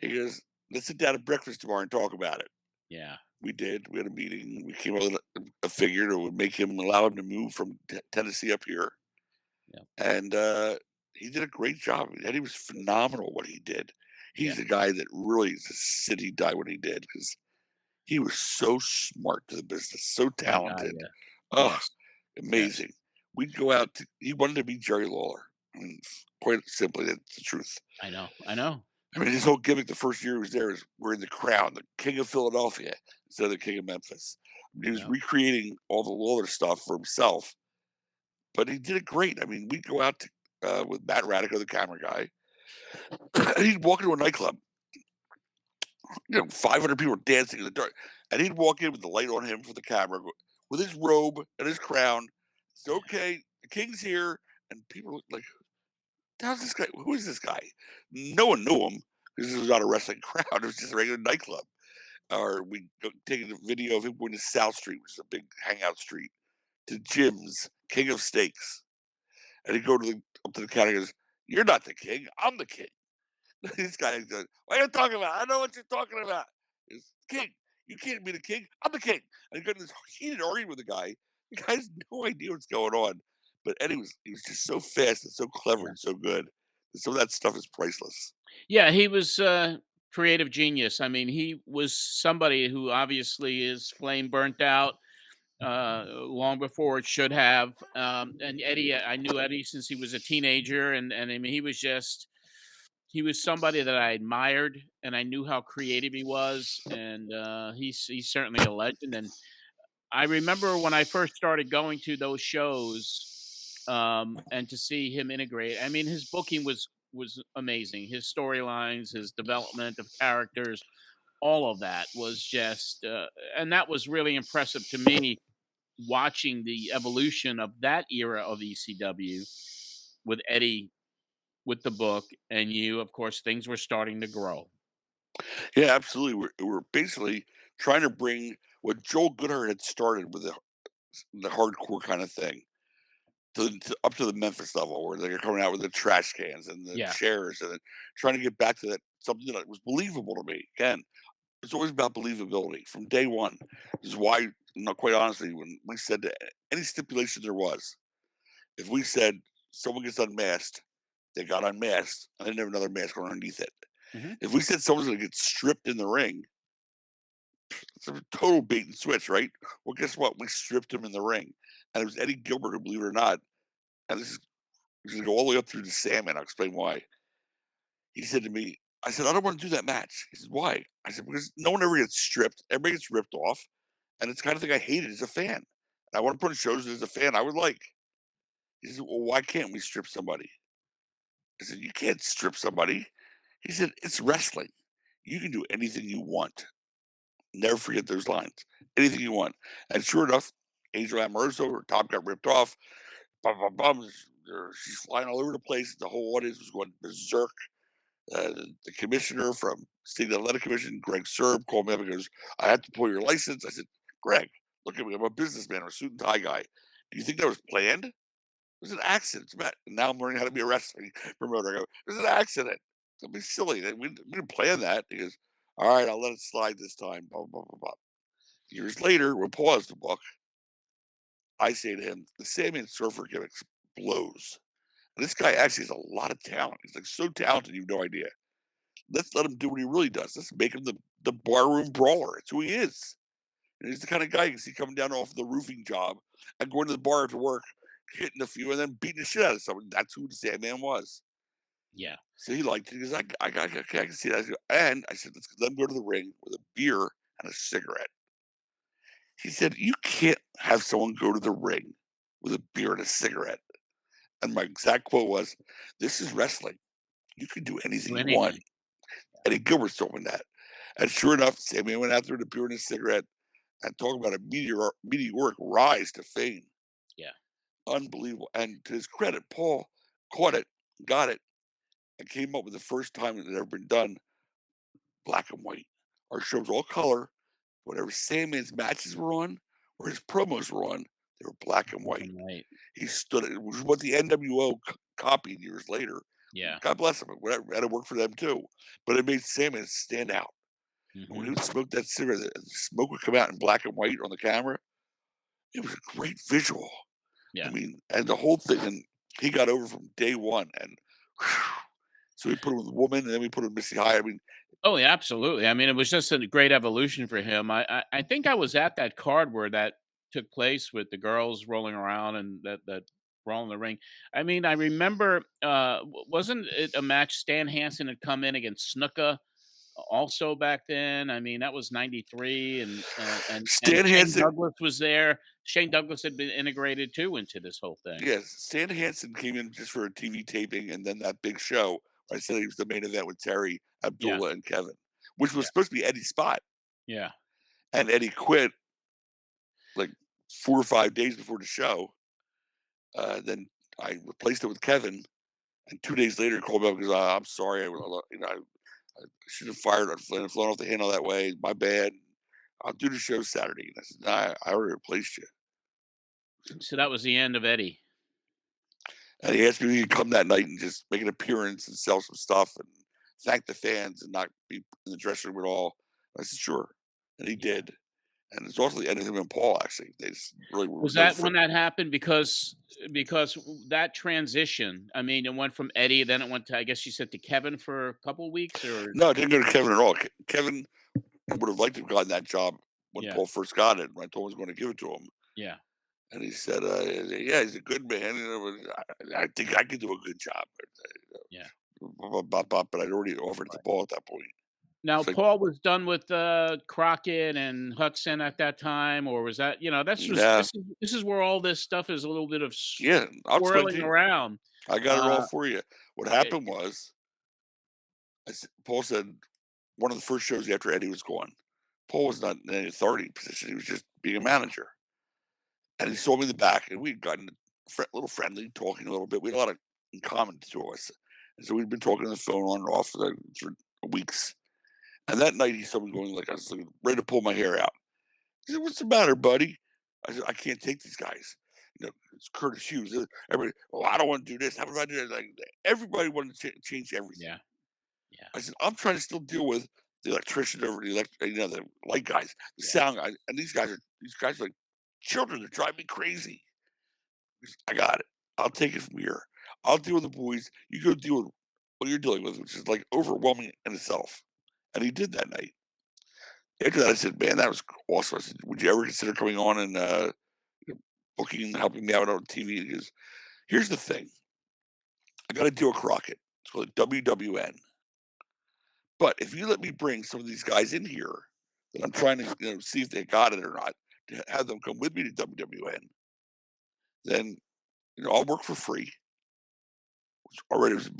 He goes, let's sit down at breakfast tomorrow and talk about it. Yeah. We did. We had a meeting. We came up with a figure that would allow him to move from Tennessee up here. Yeah. And he did a great job. Eddie was phenomenal what he did. He's a guy that really is a city die what he did, because he was so smart to the business, so talented. Amazing. Yes. We'd go out he wanted to be Jerry Lawler. I mean, quite simply, that's the truth. I know. I mean, his whole gimmick the first year he was there is wearing the crown, the King of Philadelphia instead of the King of Memphis. I mean, he was recreating all the Lawler stuff for himself, but he did it great. I mean, we'd go out to with Matt Radico, the camera guy. And he'd walk into a nightclub. 500 people dancing in the dark. And he'd walk in with the light on him for the camera, with his robe and his crown. It's okay, the king's here. And people were like, how's this guy? Who is this guy? No one knew him, because this was not a wrestling crowd. It was just a regular nightclub. Or we'd take a video of him going to South Street, which is a big hangout street, to Jim's, King of Steaks. And he'd go up to the counter and goes, you're not the king, I'm the king. This guy goes, what are you talking about? I know what you're talking about. He's king. You can't be the king, I'm the king. And he got in this heated argument with the guy. The guy has no idea what's going on. But Eddie he was just so fast and so clever and so good. And some of that stuff is priceless. Yeah, he was creative genius. I mean, he was somebody who obviously is flame burnt out. Long before it should have. And Eddie, I knew Eddie since he was a teenager, and I mean, he was somebody that I admired, and I knew how creative he was, and he's certainly a legend. And I remember when I first started going to those shows, and to see him integrate. I mean, his booking was amazing. His storylines, his development of characters, all of that was just, and that was really impressive to me, watching the evolution of that era of ECW with Eddie, with the book, and of course, things were starting to grow. Yeah, absolutely. We're basically trying to bring what Joel Goodhart had started with the hardcore kind of thing up to the Memphis level, where they're coming out with the trash cans and the chairs, and trying to get back to that, something that was believable to me. Again, it's always about believability from day one. This is why, quite honestly, when we said any stipulation there was, if we said someone gets unmasked, they got unmasked, and they didn't have another mask on underneath it. Mm-hmm. If we said someone's going to get stripped in the ring, it's a total bait and switch, right? Well, guess what? We stripped him in the ring. And it was Eddie Gilbert, who, believe it or not, and this is going to go all the way up through the Sandman. I'll explain why. He said to me, I said, I don't want to do that match. He said, why? I said, because no one ever gets stripped. Everybody gets ripped off. And it's the kind of thing I hated as a fan. And I want to put on shows as a fan I would like. He said, well, why can't we strip somebody? I said, you can't strip somebody. He said, it's wrestling. You can do anything you want. Never forget those lines. Anything you want. And sure enough, Angel Amoroso, her top got ripped off. She's flying all over the place. The whole audience was going berserk. The commissioner from State Athletic Commission, Greg Serb, called me up and goes, I have to pull your license. I said, Greg, look at me. I'm a businessman. I'm a suit and tie guy. Do you think that was planned? was an accident. Now I'm learning how to be a wrestling promoter. I go, it was an accident. Don't be silly. We didn't plan that. He goes, all right, I'll let it slide this time. Blah, blah, blah, blah. Years later, when Paul has the book, I say to him, the Sandman Surfer gimmick blows. And this guy actually has a lot of talent. He's like so talented, you have no idea. Let's let him do what he really does. Let's make him the barroom brawler. It's who he is. And he's the kind of guy you can see coming down off the roofing job and going to the bar after work, hitting a few, and then beating the shit out of someone. That's who the Sandman was. Yeah. So he liked it. He goes, I can see that. And I said, let's let him go to the ring with a beer and a cigarette. He said, you can't have someone go to the ring with a beer and a cigarette. And my exact quote was, this is wrestling. You can do anything you want. And Gilbert told me that. And sure enough, Sandman went out there with a beer and a cigarette and talking about a meteoric rise to fame. Yeah. Unbelievable. And to his credit, Paul caught it, got it, and came up with the first time it had ever been done black and white. Our show was all color. Whatever Sandman's matches were on or his promos were on, they were black and white. He stood it, which is what the NWO copied years later. Yeah. God bless him. Whatever, and it worked for them too. But it made Sandman stand out. Mm-hmm. When he would smoke that cigarette, the smoke would come out in black and white on the camera. It was a great visual. Yeah. I mean, and the whole thing, and he got over from day one. And so we put him with a woman, and then we put him with Missy Hyatt. I mean, oh, yeah, absolutely. I mean, it was just a great evolution for him. I think I was at that card where that took place with the girls rolling around and that brawl in the ring. I mean, I remember, wasn't it a match Stan Hansen had come in against Snuka also back then? I mean, that was 93, and Stan Hansen, Shane Douglas was there. Shane Douglas had been integrated too into this whole thing. Yes, Stan Hansen came in just for a TV taping, and then that big show. I said he was the main event with Terry, Abdullah, and Kevin, which was supposed to be Eddie's spot. Yeah. And Eddie quit like 4 or 5 days before the show. Then I replaced it with Kevin, and 2 days later he called me up because I'm sorry, I should have fired and flown off the handle that way. My bad. I'll do the show Saturday. And I said, nah, I already replaced you. So that was the end of Eddie. And he asked me if he could come that night and just make an appearance and sell some stuff and thank the fans and not be in the dressing room at all. I said, sure. And he did. And it's also the end of him and Paul, actually. They just really was that when that happened? Because that transition, I mean, it went from Eddie, then it went to, I guess you said, to Kevin for a couple of weeks? Or no, it didn't go to Kevin at all. Kevin would have liked to have gotten that job when Paul first got it. When I told him I was going to give it to him. Yeah. And he said, yeah, he's a good man. I think I could do a good job. But I'd already offered it to Paul at that point. Now, Paul was done with Crockett and Hudson at that time, or was that, that's just, this is where all this stuff is a little bit of swirling around. I got it all for you. What happened was, Paul said, one of the first shows after Eddie was gone, Paul was not in any authority position. He was just being a manager. And he saw me in the back, and we'd gotten a little friendly, talking a little bit. We had a lot in common to us. And so we'd been talking on the phone on and off for weeks. And that night he saw me going I was ready to pull my hair out. He said, what's the matter, buddy? I said, I can't take these guys. It's Curtis Hughes. Everybody, I don't want to do this. How about I do that? Everybody wanted to change everything. Yeah. I said, I'm trying to still deal with the electrician over the the light guys, the sound guys, and these guys are like children. They're driving me crazy. I got it. I'll take it from here. I'll deal with the boys. You go deal with what you're dealing with, which is overwhelming in itself. And he did that night. After that, I said, man, that was awesome. I said, would you ever consider coming on and booking and helping me out on TV? He goes, here's the thing. I got to deal with Crockett. It's called WWN. But if you let me bring some of these guys in here, that I'm trying to see if they got it or not, to have them come with me to WWN, then I'll work for free. Which already was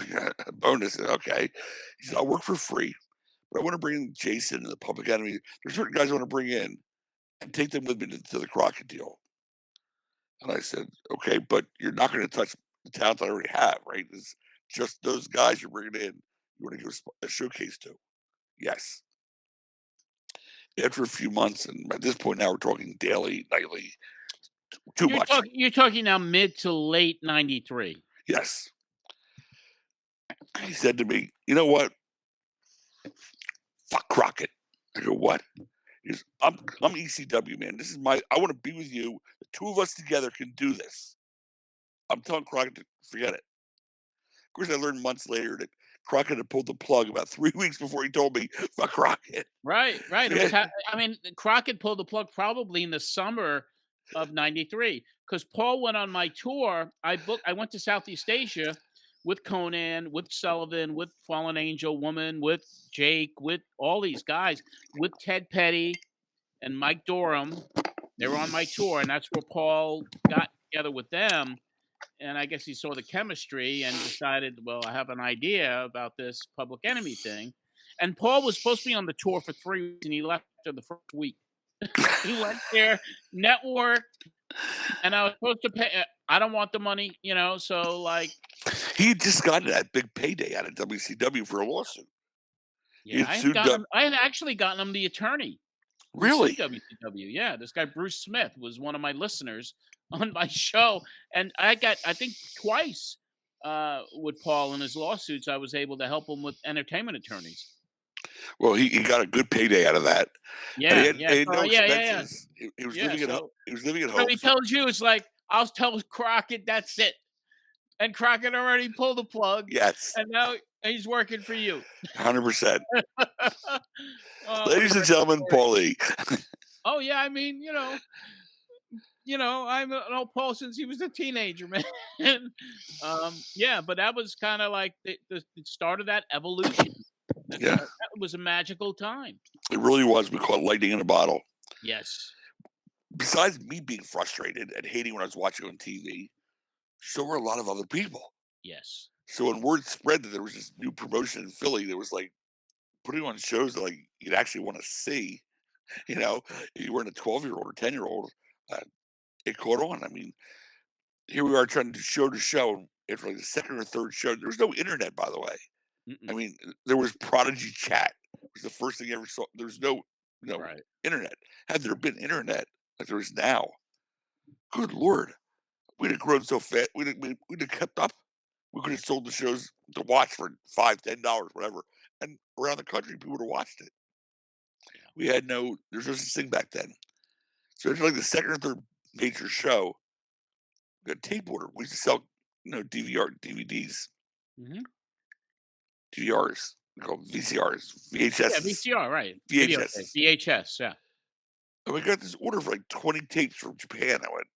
a bonus. Okay. He said, I'll work for free. But I want to bring in Jason and the Public Enemy. There's certain guys I want to bring in and take them with me to the Crockett deal. And I said, okay, but you're not going to touch the talent I already have, right? It's just those guys you're bringing in. You want to give a showcase to? Yes. After a few months, and at this point now we're talking daily, nightly, Too much. You're talking now mid to late 93. Yes. He said to me, "You know what? Fuck Crockett." I go, "What?" He goes, I'm ECW, man. This is I want to be with you. The two of us together can do this. I'm telling Crockett to forget it. Of course, I learned months later that Crockett had pulled the plug about 3 weeks before he told me, "Fuck Crockett." Right. Crockett pulled the plug probably in the summer of 93 because Paul went on my tour. I went to Southeast Asia with Conan, with Sullivan, with Fallen Angel Woman, with Jake, with all these guys, with Ted Petty and Mike Dorham. They were on my tour, and that's where Paul got together with them. And I guess he saw the chemistry and decided, well, I have an idea about this Public Enemy thing. And Paul was supposed to be on the tour for 3 weeks, and he left after the first week. He went there, networked, and I was supposed to pay. I don't want the money, so like. He just got that big payday out of WCW for a lawsuit. Yeah, I had actually gotten him the attorney. Really? WCW, yeah. This guy, Bruce Smith, was one of my listeners on my show. And I think twice with Paul in his lawsuits, I was able to help him with entertainment attorneys. Well, he got a good payday out of that. Yeah, he had no expenses. He was living at home. He was living at home. So he tells you, it's like, I'll tell Crockett, that's it. And Crockett already pulled the plug. Yes. And now he's working for you. 100%. Ladies and gentlemen, Paulie. Oh, yeah. I mean, I've known Paul since he was a teenager, man. Yeah, but that was kind of like the start of that evolution. Yeah. That was a magical time. It really was. We caught lightning in a bottle. Yes. Besides me being frustrated and hating when I was watching on TV, so were a lot of other people. Yes. So when word spread that there was this new promotion in Philly that was like putting on shows that like you'd actually want to see, if you weren't a 12-year-old or 10-year-old, it caught on. I mean, here we are trying to do show to show, and after like the second or third show, there was no internet, by the way. I mean, there was Prodigy Chat. It was the first thing I ever saw. There was no internet. Had there been internet like there is now, good Lord, we'd have grown so fast. We'd have kept up. We could have sold the shows to watch for $5, $10, whatever. And around the country, people would have watched it. We had there's no such thing back then. So it's like the second or third major show, we got tape order. We used to sell, DVDs. Mm-hmm. DVRs. We call them VCRs. VHS. Yeah, VCR, right. VHS, yeah. And we got this order for like 20 tapes from Japan. I went,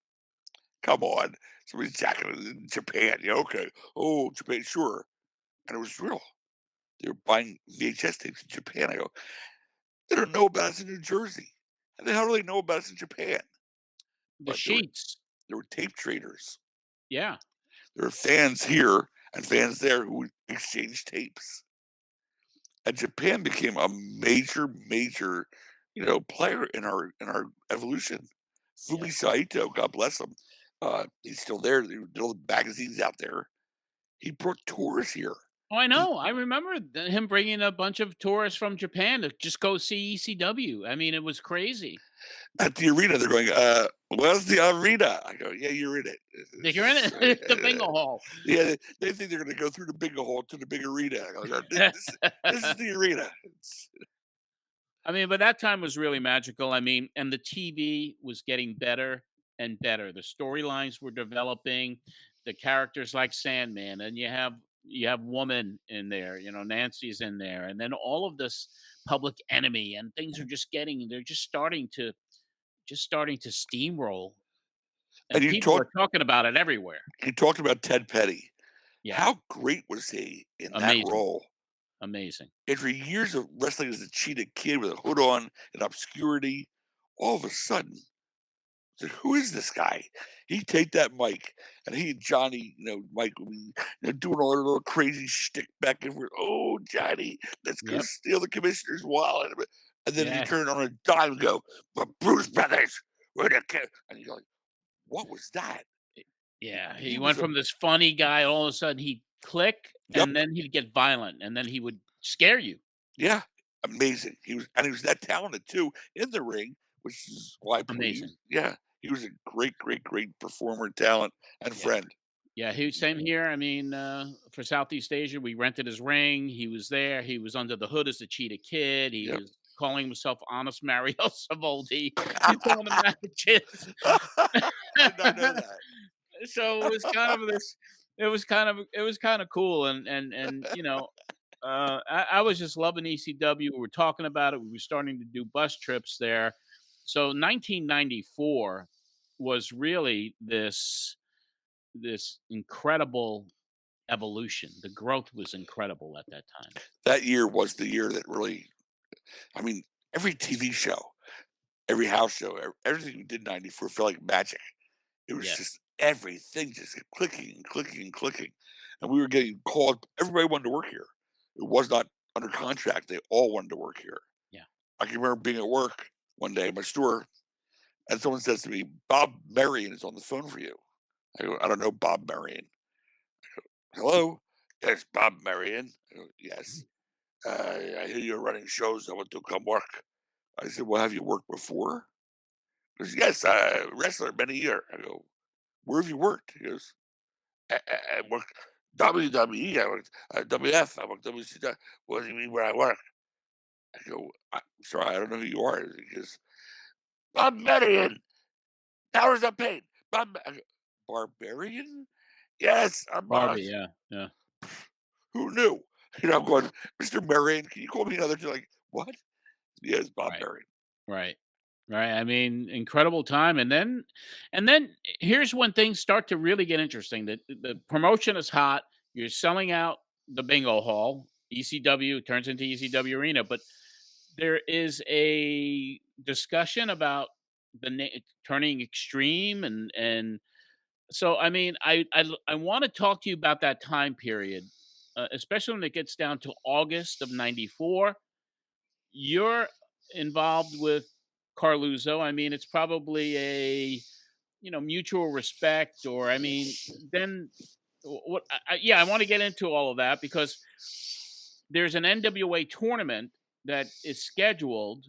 come on. Somebody's jacking it in Japan. Yeah, okay. Oh, Japan, sure. And it was real. They were buying VHS tapes in Japan. I go, they don't know about us in New Jersey. And how do they know about us in Japan? The sheets. There were tape traders. Yeah. There were fans here and fans there who would exchange tapes. And Japan became a major, player in our evolution. Fumi Saito, God bless him. He's still there. There were all the magazines out there. He brought tours here. Oh, I know. I remember him bringing a bunch of tourists from Japan to just go see ECW. I mean, it was crazy. At the arena, they're going, where's the arena? I go, yeah, you're in it. You're in it? The bingo hall. Yeah, they think they're going to go through the bingo hall to the big arena. I go, this is the arena. I mean, but that time was really magical. I mean, and the TV was getting better and better. The storylines were developing. The characters like Sandman, and you have Woman in there, Nancy's in there, and then all of this Public Enemy, and things are they're just starting to steamroll. And people are talking about it everywhere. You talked about Ted Petty. Yeah. How great was he in that role? Amazing. After years of wrestling as a cheetah kid with a hood on and obscurity, all of a sudden, I said, who is this guy? He'd take that mic, and he and Johnny, Mike would be doing all their little crazy shtick back and forth. Oh, Johnny, let's go steal the commissioner's wallet. And then he turned on a dime and go, but Bruce Brothers, we're the kid. And you're like, what was that? Yeah, he went from this funny guy, all of a sudden he'd click, and then he'd get violent, and then he would scare you. Yeah, amazing. He was that talented too in the ring, which is why I believe. Amazing. Yeah, He was a great, great, great performer, talent, and friend. Yeah, same here. I mean, for Southeast Asia, we rented his ring. He was there. He was under the hood as a Cheetah Kid. He Yep. was calling himself Honest Mario Savoldi in some of the matches. I did not know that. So it was kind of this. It was kind of cool, and I was just loving ECW. We were talking about it. We were starting to do bus trips there. So 1994 was really this incredible evolution. The growth was incredible at that time. That year was the year that really, I mean, every TV show, every house show, everything we did in 94 felt like magic. It was just everything just clicking and clicking and clicking. And we were getting called. Everybody wanted to work here. It was not under contract. They all wanted to work here. Yeah. I can remember being at work one day at my store, and someone says to me, "Bob Marion is on the phone for you." I go, "I don't know Bob Marion." I go, "Hello? Yes, Bob Marion." I go, "Yes. I hear you're running shows. I want to come work." I said, "Well, have you worked before?" He goes, "Yes, wrestler many years." I go, "Where have you worked?" He goes, I worked WWE, I worked WF, I worked WCW. What do you mean where I work? I go, "I'm sorry, I don't know who you are." He goes, "Bob Marion, powers of pain. Bob, I go, Barbarian? Yes, I'm Barbie, yeah. Who knew? I'm going, "Mr. Marion, can you call me another?" Like, what? Yes, Bob Marion. Right. I mean, incredible time, and then here's when things start to really get interesting. The promotion is hot. You're selling out the bingo hall. ECW turns into ECW Arena, but there is a discussion about turning extreme, and so I mean, I want to talk to you about that time period, especially when it gets down to August of '94. You're involved with Coralluzzo. I mean, it's probably a mutual respect, or I mean, then what? I want to get into all of that because there's an NWA tournament that is scheduled.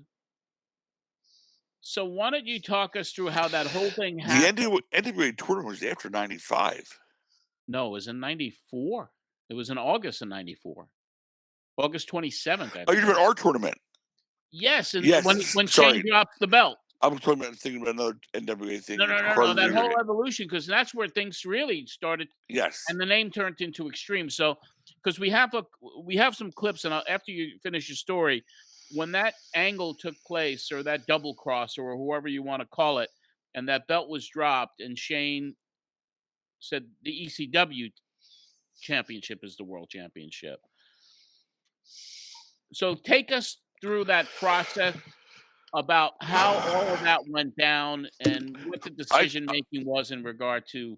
So why don't you talk us through how that whole thing happened? The NWA tournament was after 95. No, it was in '94. It was in August of '94, August 27th. Oh, you're doing our tournament. Yes, and Yes, when sorry. Shane drops the belt. I was thinking about another NWA thing. No, that whole evolution, because that's where things really started. Yes. And the name turned into Extreme. So, because we have some clips, and after you finish your story, when that angle took place, or that double cross, or whoever you want to call it, and that belt was dropped, and Shane said the ECW championship is the world championship. So take us through that process about how all of that went down and what the decision making was in regard to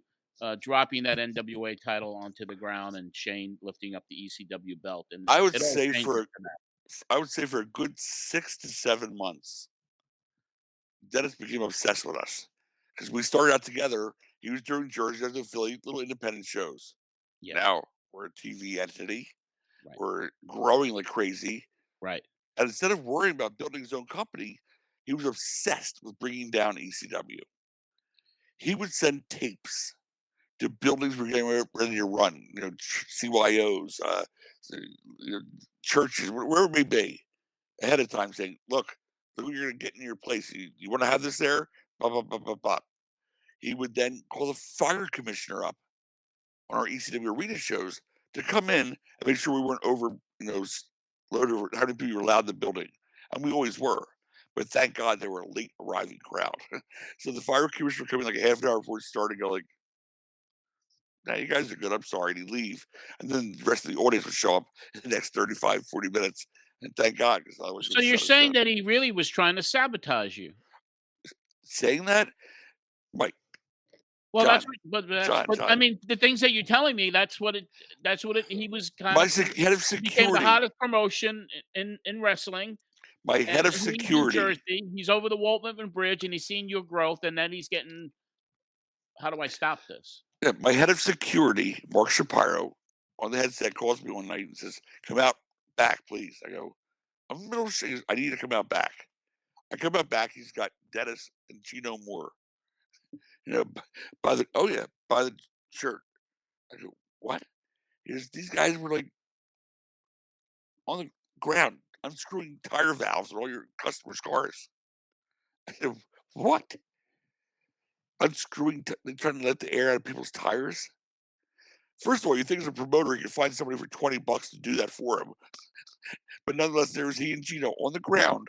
dropping that NWA title onto the ground and Shane lifting up the ECW belt. And I would say for a good 6 to 7 months, Dennis became obsessed with us because we started out together. He was doing Jersey, I was in Philly, little independent shows. Yeah. Now we're a TV entity. Right. We're growing like crazy. Right. And instead of worrying about building his own company, he was obsessed with bringing down ECW. He would send tapes to buildings we're getting ready to run, CYOs, churches, wherever it may be, ahead of time, saying, look what you're going to get in your place. You want to have this there? Blah, blah, blah, blah, blah. He would then call the fire commissioner up on our ECW arena shows to come in and make sure we weren't loaded over how many people were allowed in the building. And we always were. But thank God they were a late arriving crowd. So the fire commissioner would come in like a half an hour before it started, go like, "Nah, you guys are good. I'm sorry," and he'd leave. And then the rest of the audience would show up in the next 35, 40 minutes. And thank God. So you're saying that he really was trying to sabotage you? Saying that? Mike. Well, John, John. I mean, the things that you're telling me, he was kind of head of security. Became the hottest promotion in wrestling. My head of security. Jersey, he's over the Walt Whitman Bridge, and he's seeing your growth, and then he's getting, how do I stop this? Yeah, my head of security, Mark Shapiro, on the headset calls me one night and says, "Come out back, please." I go, "I'm in the middle of shit. I need to come out back." I come out back. He's got Dennis and Gino Moore. Buy the shirt. I go, what? He goes, these guys were like on the ground unscrewing tire valves in all your customers' cars. I said, what? Unscrewing, they're trying to let the air out of people's tires? First of all, you think as a promoter, you can find somebody for $20 to do that for him. But nonetheless, there was he and Gino on the ground.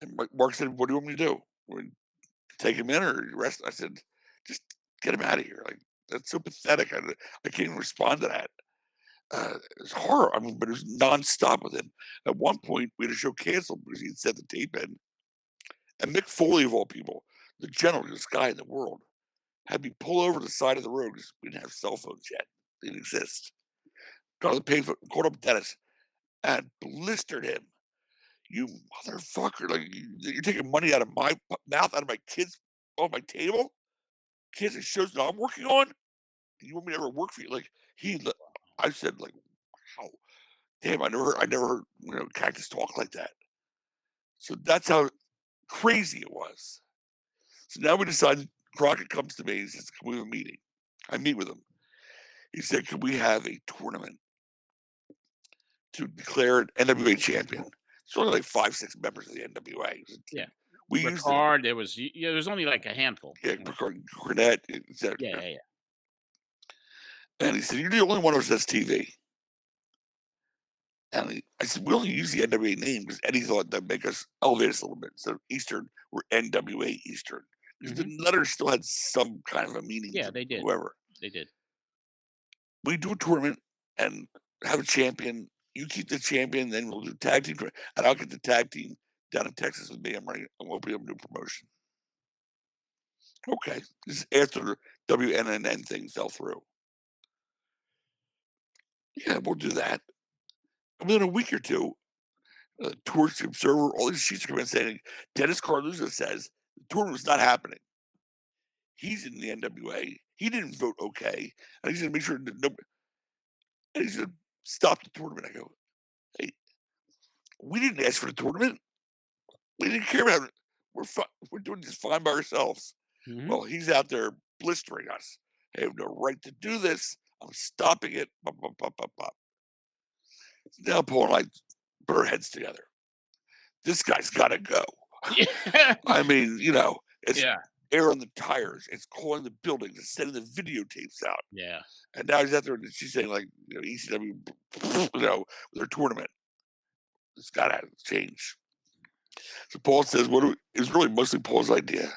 And Mark said, what do you want me to do? Take him in or arrest him? I said, just get him out of here. Like, that's so pathetic. I can't even respond to that. It was horror. I mean, but it was nonstop with him. At one point, we had a show canceled because he had sent the tape in. And Mick Foley, of all people, the gentlest guy in the world, had me pull over to the side of the road because we didn't have cell phones yet. They didn't exist. Got on the pavement, called up Dennis, and blistered him. You motherfucker! Like you're taking money out of my mouth, out of my kids, off my table. Kids and shows that I'm working on. You want me to ever work for you? Like I said, like, wow, damn! I never heard Cactus talk like that. So that's how crazy it was. So now we decided. Crockett comes to me and says, "Can we have a meeting?" I meet with him. He said, "Can we have a tournament to declare an NWA champion?" There's only like 5-6 members of the NWA. Yeah. We used Ricard, there was only like a handful. Yeah, Ricard, Cornette, etc. Yeah. And he said, "You're the only one who says TV." And I said, "We only use the NWA name because Eddie thought that'd make us elevate us a little bit. Instead of Eastern, we're NWA Eastern. Because the letters still had some kind of a meaning. Yeah, they did. Whoever. They did. We do a tournament and have a champion. You keep the champion, then we'll do tag team. And I'll get the tag team down in Texas with me. I'm opening up a new promotion." Okay. This is after the WNNN thing fell through. Yeah, we'll do that. And within a week or two, Torch, Observer, all these sheets are coming in saying Dennis Coralluzzo says the tournament was not happening. He's in the NWA. He didn't vote okay. And he's going to make sure that nobody. And he's going to stop the tournament. I go, hey, we didn't ask for the tournament. We didn't care about it. We're doing this fine by ourselves. Well, he's out there blistering us. I have no right to do this. I'm stopping it. Pop, pop, pop, pop, pop. Now Paul and I put our heads together. This guy's got to go. I mean, it's air on the tires. It's calling the buildings. It's sending the videotapes out. Yeah. And now he's out there and she's saying, like, ECW, with their tournament. It's got to change. So Paul says, it was really mostly Paul's idea.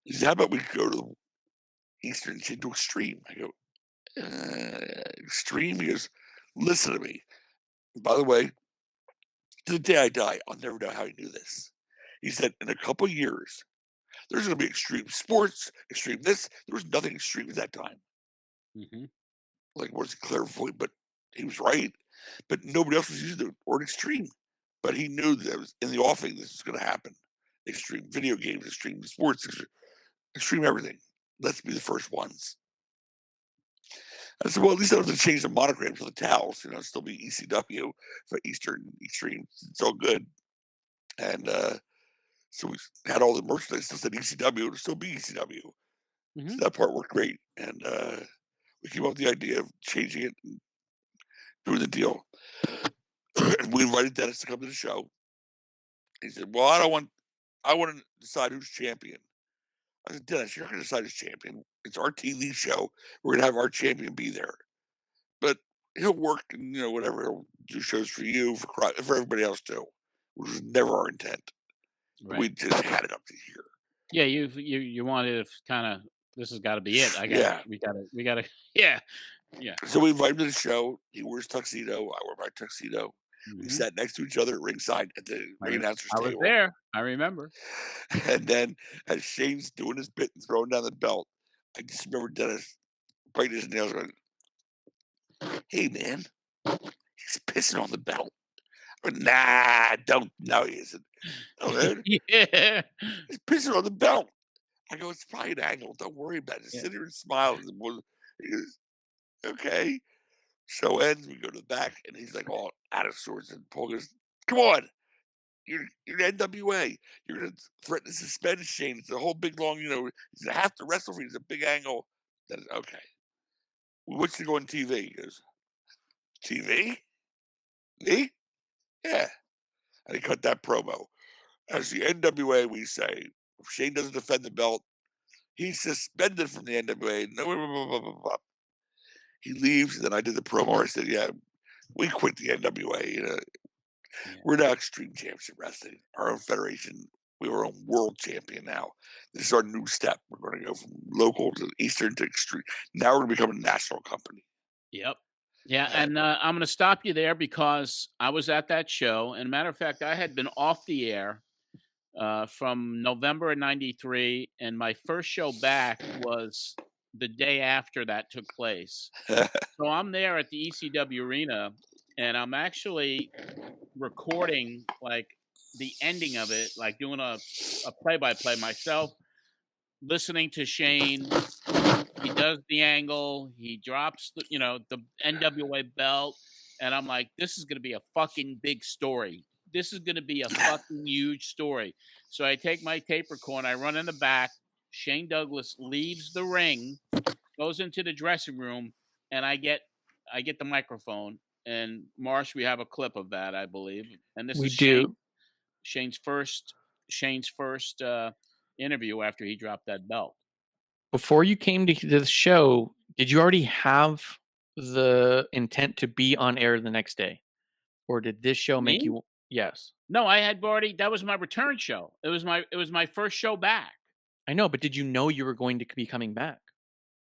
He said, how about we go to the Eastern and do Extreme? I go, Extreme? He goes, listen to me. And by the way, to the day I die, I'll never know how he knew this. He said, in a couple years, there's going to be Extreme Sports, Extreme this. There was nothing Extreme at that time. Like, was clairvoyant, but he was right. But nobody else was using the word Extreme. But he knew that it was in the offing this was going to happen. Extreme video games, Extreme Sports, Extreme everything. Let's be the first ones. I said, well, at least I don't have to change the monogram for the towels. Still be ECW for Eastern Extreme. It's all good. And so we had all the merchandise. Still said ECW. It would still be ECW. So that part worked great. And we came up with the idea of changing it and doing the deal. And we invited Dennis to come to the show. He said, well, I want to decide who's champion. I said, Dennis, you're not going to decide who's champion. It's our TV show. We're going to have our champion be there. But he'll work and, whatever. He'll do shows for you, for everybody else too, which was never our intent. Right. We just had it up to here. Yeah, you wanted to kind of, this has got to be it. We got to, yeah. So we invited him to the show. He wears tuxedo. I wear my tuxedo. We sat next to each other at ringside at the ring announcer's table. I was there. I remember. And then as Shane's doing his bit and throwing down the belt, I just remember Dennis biting his nails going, hey, man, he's pissing on the belt. I went, nah, don't. No, he isn't. Oh, yeah. He's pissing on the belt. I go, it's probably an angle. Don't worry about it. Just sit here and smile. He goes, okay. Show ends. We go to the back, and he's like all out of sorts. And Paul goes, come on. You're an NWA. You're going to threaten to suspend Shane. It's a whole big long, he's going to have to wrestle for you. It's a big angle. That is, okay. What's to go on TV? He goes, TV? Me? Yeah. And he cut that promo. As the NWA, we say, if Shane doesn't defend the belt, he's suspended from the NWA. No, blah, blah, blah, blah, blah. He leaves, and then I did the promo. I said, yeah, we quit the NWA. We're now Extreme Championship Wrestling, our own federation. We were a world champion now. This is our new step. We're going to go from local to Eastern to Extreme. Now we're going to become a national company. Yep. Yeah, and I'm going to stop you there because I was at that show. And matter of fact, I had been off the air from November of '93, and my first show back was the day after that took place. So I'm there at the ECW arena, and I'm actually recording like the ending of it, like doing a play-by-play myself, listening to Shane. He does the angle, he drops the NWA belt, and I'm like, this is going to be a fucking big story. This is going to be a fucking huge story. So I take my tape recorder, I run in the back. Shane Douglas leaves the ring, goes into the dressing room, and I get the microphone. And Marsh, we have a clip of that, I believe. And this is Shane's first interview after he dropped that belt. Before you came to the show, did you already have the intent to be on air the next day, or did this show make you? Yes. No, I had already. That was my return show. It was my first show back. I know, but did you know you were going to be coming back?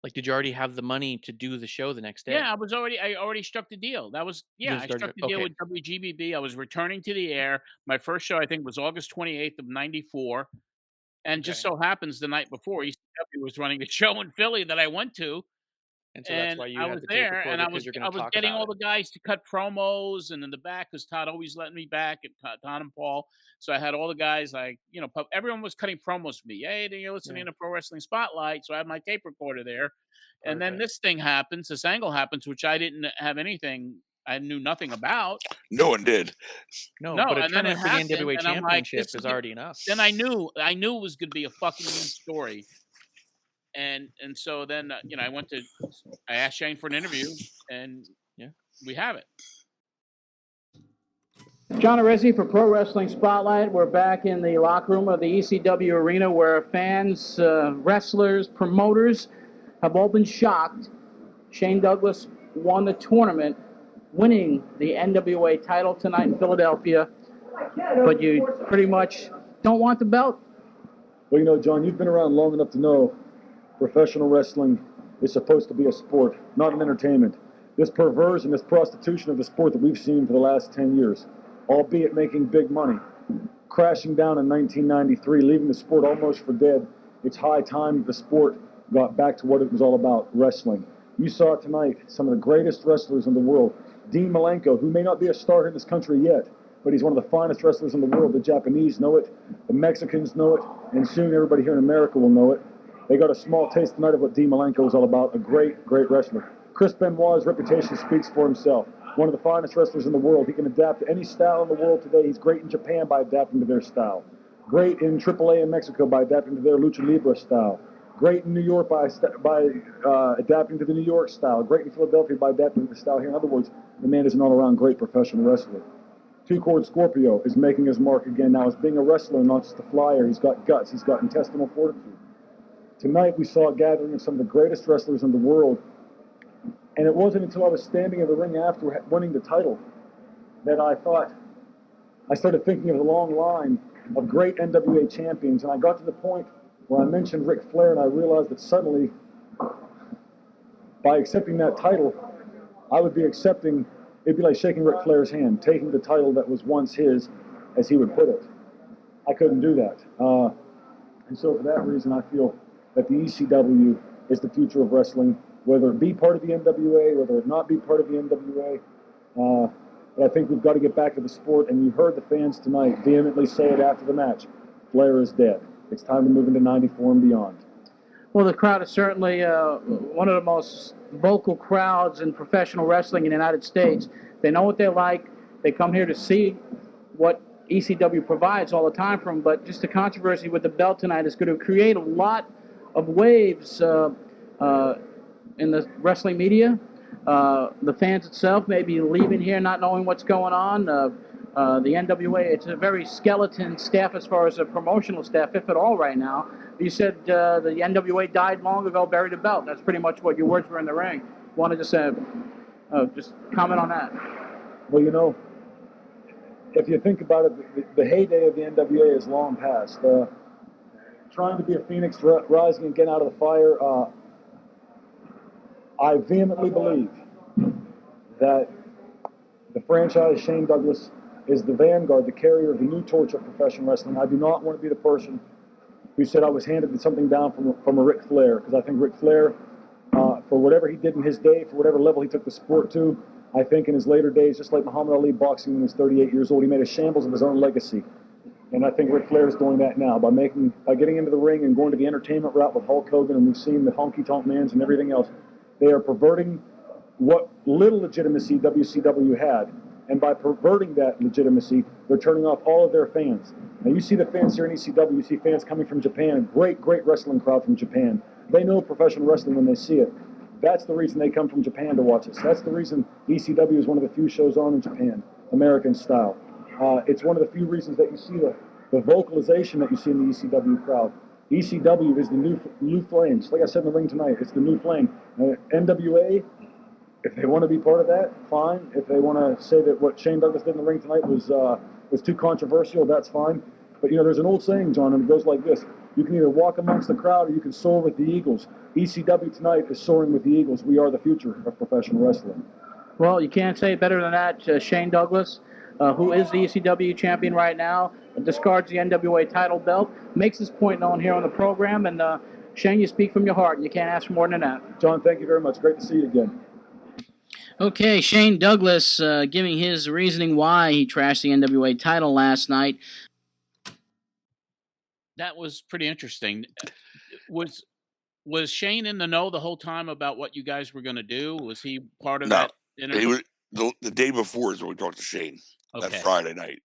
Like, did you already have the money to do the show the next day? Yeah, I already struck the deal. That was, I struck the deal with WGBB. I was returning to the air. My first show, I think, was August 28th of '94. And just so happens the night before, ECW was running the show in Philly that I went to. And so that's why you had was the there, tape and I because was you're going to talk getting about all the guys to cut promos, and in the back, because Todd always let me back, and Todd and Paul. So I had all the guys, like, everyone was cutting promos for me. Hey, you're listening to Pro Wrestling Spotlight. So I had my tape recorder there. And then this thing happens, this angle happens, which I didn't have anything, I knew nothing about. No one did. No, but a tournament for the NWA Championship is already enough. Then I knew it was going to be a fucking huge story. And so then, I asked Shane for an interview, and we have it. John Arezzi for Pro Wrestling Spotlight. We're back in the locker room of the ECW arena where fans, wrestlers, promoters have all been shocked. Shane Douglas won the tournament, winning the NWA title tonight in Philadelphia. But you pretty much don't want the belt? Well, John, you've been around long enough to know professional wrestling is supposed to be a sport, not an entertainment. This perversion, this prostitution of the sport that we've seen for the last 10 years, albeit making big money, crashing down in 1993, leaving the sport almost for dead. It's high time the sport got back to what it was all about, wrestling. You saw tonight some of the greatest wrestlers in the world. Dean Malenko, who may not be a star in this country yet, but he's one of the finest wrestlers in the world. The Japanese know it, the Mexicans know it, and soon everybody here in America will know it. They got a small taste tonight of what Dean Malenko is all about, a great, great wrestler. Chris Benoit's reputation speaks for himself. One of the finest wrestlers in the world. He can adapt to any style in the world today. He's great in Japan by adapting to their style. Great in AAA in Mexico by adapting to their lucha libre style. Great in New York by adapting to the New York style. Great in Philadelphia by adapting to the style here. In other words, the man is an all-around great professional wrestler. Two-Chord Scorpio is making his mark again now as being a wrestler, not just a flyer. He's got guts. He's got intestinal fortitude. Tonight we saw a gathering of some of the greatest wrestlers in the world, and it wasn't until I was standing in the ring after winning the title that I started thinking of the long line of great NWA champions, and I got to the point where I mentioned Ric Flair, and I realized that suddenly, by accepting that title, I would be accepting, it'd be like shaking Ric Flair's hand, taking the title that was once his, as he would put it. I couldn't do that. And so for that reason, I feel that the ECW is the future of wrestling, whether it be part of the NWA, whether it not be part of the NWA. But I think we've got to get back to the sport, and you heard the fans tonight vehemently say it after the match. Flair is dead. It's time to move into 94 and beyond. Well, the crowd is certainly one of the most vocal crowds in professional wrestling in the United States. They know what they like. They come here to see what ECW provides all the time for him, but just the controversy with the belt tonight is going to create a lot of waves in the wrestling media. The fans itself may be leaving here not knowing what's going on. The NWA, it's a very skeleton staff as far as a promotional staff, if at all, right now. You said the NWA died long ago, buried a belt. That's pretty much what your words were in the ring. Want to just comment on that? Well, you know, if you think about it, the heyday of the NWA is long past. Trying to be a phoenix rising again out of the fire, I vehemently believe that the franchise Shane Douglas is the vanguard, the carrier of the new torch of professional wrestling. I do not want to be the person who said I was handed something down from a Ric Flair, because I think Ric Flair, for whatever he did in his day, for whatever level he took the sport to, I think in his later days, just like Muhammad Ali boxing when he was 38 years old, he made a shambles of his own legacy. And I think Ric Flair is doing that now by getting into the ring and going to the entertainment route with Hulk Hogan, and we've seen the honky tonk mans and everything else. They are perverting what little legitimacy WCW had, and by perverting that legitimacy, they're turning off all of their fans. Now you see the fans here in ECW, you see fans coming from Japan, a great wrestling crowd from Japan. They know professional wrestling when they see it. That's the reason they come from Japan to watch us. That's the reason ECW is one of the few shows on in Japan, American style. It's one of the few reasons that you see the vocalization that you see in the ECW crowd. ECW is the new flames. Like I said in the ring tonight, it's the new flame. NWA, if they want to be part of that, fine. If they want to say that what Shane Douglas did in the ring tonight was too controversial, that's fine. But, you know, there's an old saying, John, and it goes like this. You can either walk amongst the crowd or you can soar with the Eagles. ECW tonight is soaring with the Eagles. We are the future of professional wrestling. Well, you can't say it better than that. Shane Douglas, who is the ECW champion right now, discards the NWA title belt, makes his point known here on the program. And, Shane, you speak from your heart, and you can't ask for more than that. John, thank you very much. Great to see you again. Okay, Shane Douglas giving his reasoning why he trashed the NWA title last night. That was pretty interesting. Was Shane in the know the whole time about what you guys were going to do? Was he part of that interview? He was, the day before is when we talked to Shane, that Friday night.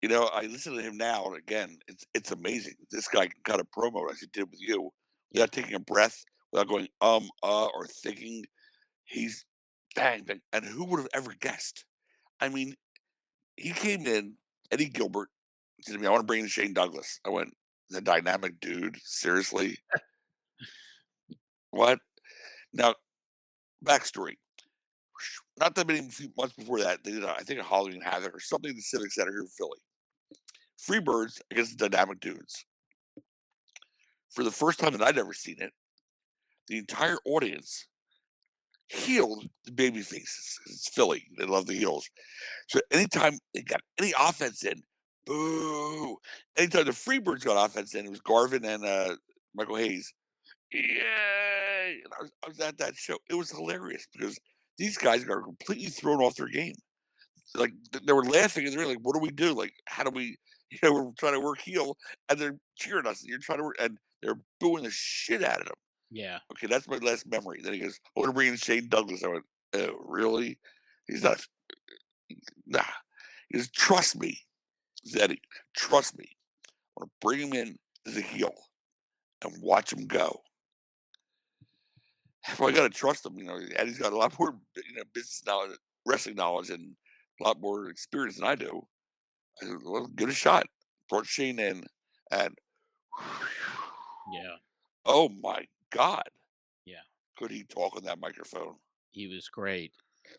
You know, I listen to him now, and again, it's amazing. This guy can cut a promo as he did with you without taking a breath, without going or thinking. He's bang. And who would have ever guessed? I mean, he came in, Eddie Gilbert said to me, I want to bring in Shane Douglas. I went, the dynamic dude, seriously? What? Now, backstory. Not that many months before that, they did, I think, a Halloween Havoc or something in the Civic Center here in Philly. Freebirds against the dynamic dudes. For the first time that I'd ever seen it, the entire audience healed the baby faces. It's Philly. They love the heels. So anytime they got any offense in, boo. Anytime the Freebirds got offense in, it was Garvin and Michael Hayes. Yay! And I was at that show. It was hilarious because these guys got completely thrown off their game. Like, they were laughing and they're like, what do we do? Like, how do we, we're trying to work heel and they're cheering us and you're trying to work, and they're booing the shit out of them. Yeah. Okay, that's my last memory. Then he goes, I want to bring in Shane Douglas. I went, oh, really? He's not, nah. He goes, trust me, Eddie, trust me. I want to bring him in as a heel and watch him go. Well, I got to trust him. Eddie's got a lot more, business knowledge, wrestling knowledge, and a lot more experience than I do. I said, well, give it a shot. Brought Shane in, and yeah. Oh my God. Yeah. Could he talk on that microphone? He was great.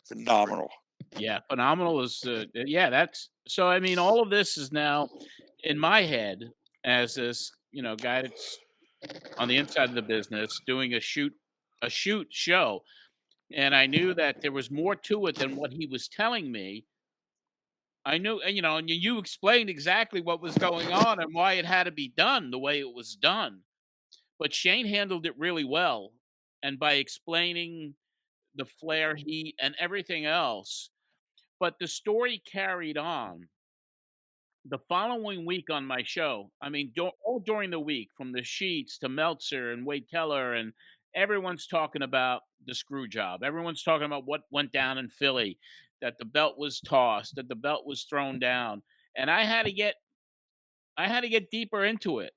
Phenomenal. Yeah, phenomenal is that's so. I mean, all of this is now in my head as this guy that's on the inside of the business doing a shoot show, and I knew that there was more to it than what he was telling me. I knew, and you explained exactly what was going on and why it had to be done the way it was done. But Shane handled it really well, and by explaining the flare heat and everything else. But the story carried on the following week on my show. I mean, all during the week, from the Sheets to Meltzer and Wade Keller, and everyone's talking about the screw job. Everyone's talking about what went down in Philly. that the belt was tossed, that the belt was thrown down, and I had to get deeper into it.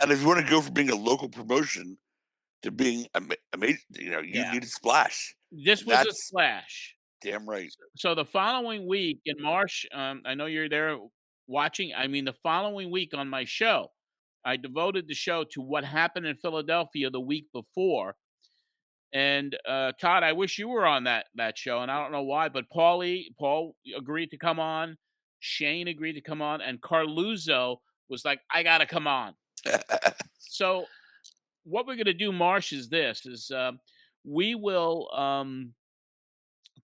And if you want to go from being a local promotion to being amazing, you need a splash. This was a splash. Damn right. So the following week in March, I know you're there watching. I mean, the following week on my show, I devoted the show to what happened in Philadelphia the week before. And Todd, I wish you were on that show, and I don't know why, but Paul agreed to come on, Shane agreed to come on, and Coralluzzo was like, I gotta come on. So what we're gonna do, Marsh, is this: we will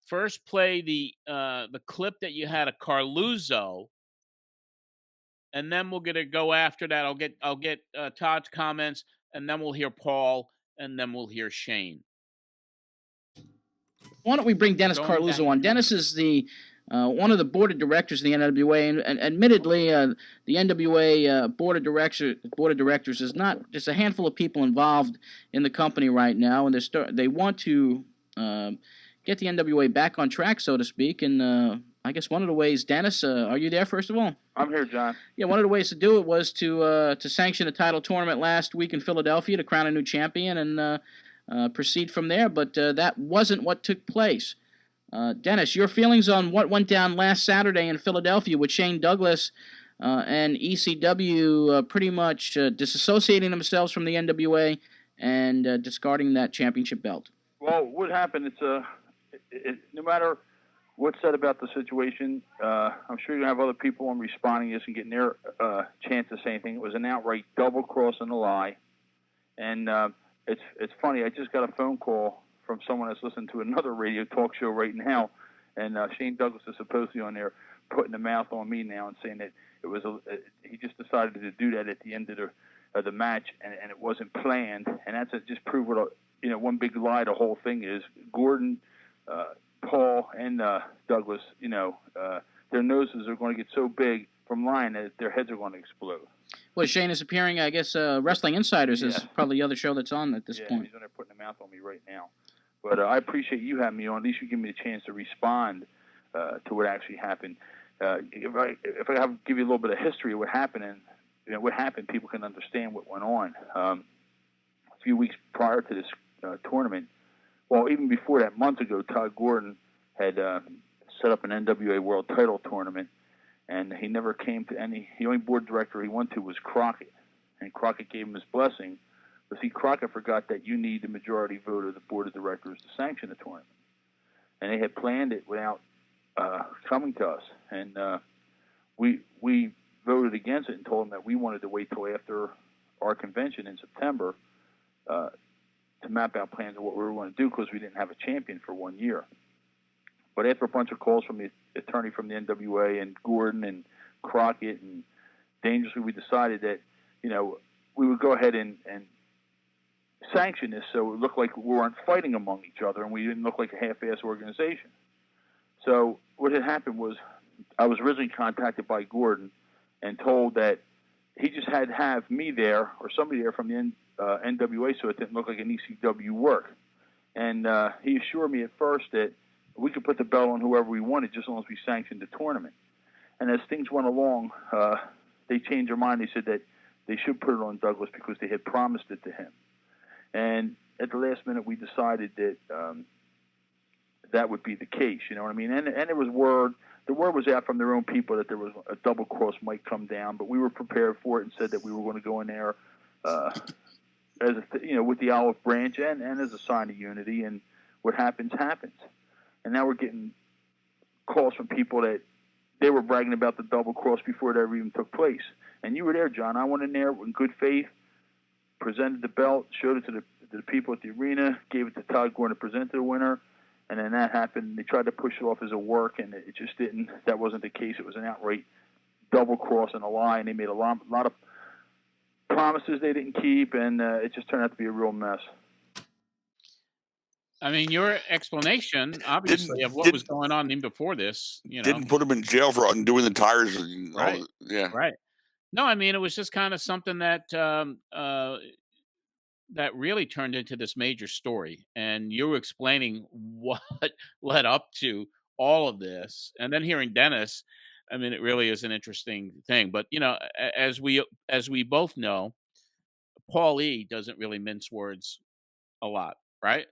first play the clip that you had of Coralluzzo, and then we're gonna go after that. I'll get Todd's comments, and then we'll hear Paul, and then we'll hear Shane. Why don't we bring Dennis Coralluzzo on? Dennis is the one of the board of directors of the NWA, and admittedly, the NWA board of directors is not just a handful of people involved in the company right now, and they want to get the NWA back on track, so to speak. And I guess one of the ways, Dennis, are you there? First of all, I'm here, John. Yeah, one of the ways to do it was to sanction a title tournament last week in Philadelphia to crown a new champion and proceed from there, but that wasn't what took place. Dennis, your feelings on what went down last Saturday in Philadelphia with Shane Douglas and ECW pretty much disassociating themselves from the NWA and discarding that championship belt? Well, what happened, no matter what's said about the situation, I'm sure you're going to have other people on responding to this and getting their chance to say anything. It was an outright double cross and a lie. And it's funny, I just got a phone call from someone that's listening to another radio talk show right now, and Shane Douglas is supposedly on there putting the mouth on me now and saying that it was he just decided to do that at the end of the match, and it wasn't planned, and that's just prove what one big lie the whole thing is. Gordon, Paul, and Douglas, their noses are going to get so big from lying that their heads are going to explode. Well, Shane is appearing, I guess, Wrestling Insiders is probably the other show that's on at this point. He's on there putting the mouth on me right now. But I appreciate you having me on. At least you give me a chance to respond to what actually happened. If I give you a little bit of history of what happened, and what happened, people can understand what went on. A few weeks prior to this tournament, well, even before that, months ago, Todd Gordon had set up an NWA World Title Tournament, and he never came to any. The only board director he went to was Crockett, and Crockett gave him his blessing. But see, Crockett forgot that you need the majority vote of the board of directors to sanction the tournament, and they had planned it without coming to us, and we voted against it and told them that we wanted to wait till after our convention in September to map out plans of what we were going to do, because we didn't have a champion for 1 year. But after a bunch of calls from the attorney from the NWA and Gordon and Crockett and Dangerously, we decided that we would go ahead and sanction this so it looked like we weren't fighting among each other and we didn't look like a half-ass organization. So what had happened was I was originally contacted by Gordon and told that he just had to have me there or somebody there from the NWA so it didn't look like an ECW work. And he assured me at first that we could put the belt on whoever we wanted just as long as we sanctioned the tournament. And as things went along, they changed their mind. They said that they should put it on Douglas because they had promised it to him. And at the last minute, we decided that that would be the case. You know what I mean? And there was word. The word was out from their own people that there was a double cross might come down, but we were prepared for it and said that we were going to go in there as with the olive branch and as a sign of unity. And what happens happens. And now we're getting calls from people that they were bragging about the double cross before it ever even took place. And you were there, John. I went in there in good faith, presented the belt, showed it to the people at the arena, gave it to Todd Gordon to present to the winner, and then that happened. They tried to push it off as a work, and it just didn't. That wasn't the case. It was an outright double cross and a lie, and they made a lot of promises they didn't keep, and it just turned out to be a real mess. I mean, your explanation, obviously, of what was going on even before this, didn't put him in jail for undoing the tires. Right. Yeah. Right. No, I mean, it was just kind of something that that really turned into this major story, and you were explaining what led up to all of this, and then hearing Dennis, I mean, it really is an interesting thing. But as we both know, Paul E doesn't really mince words a lot, right?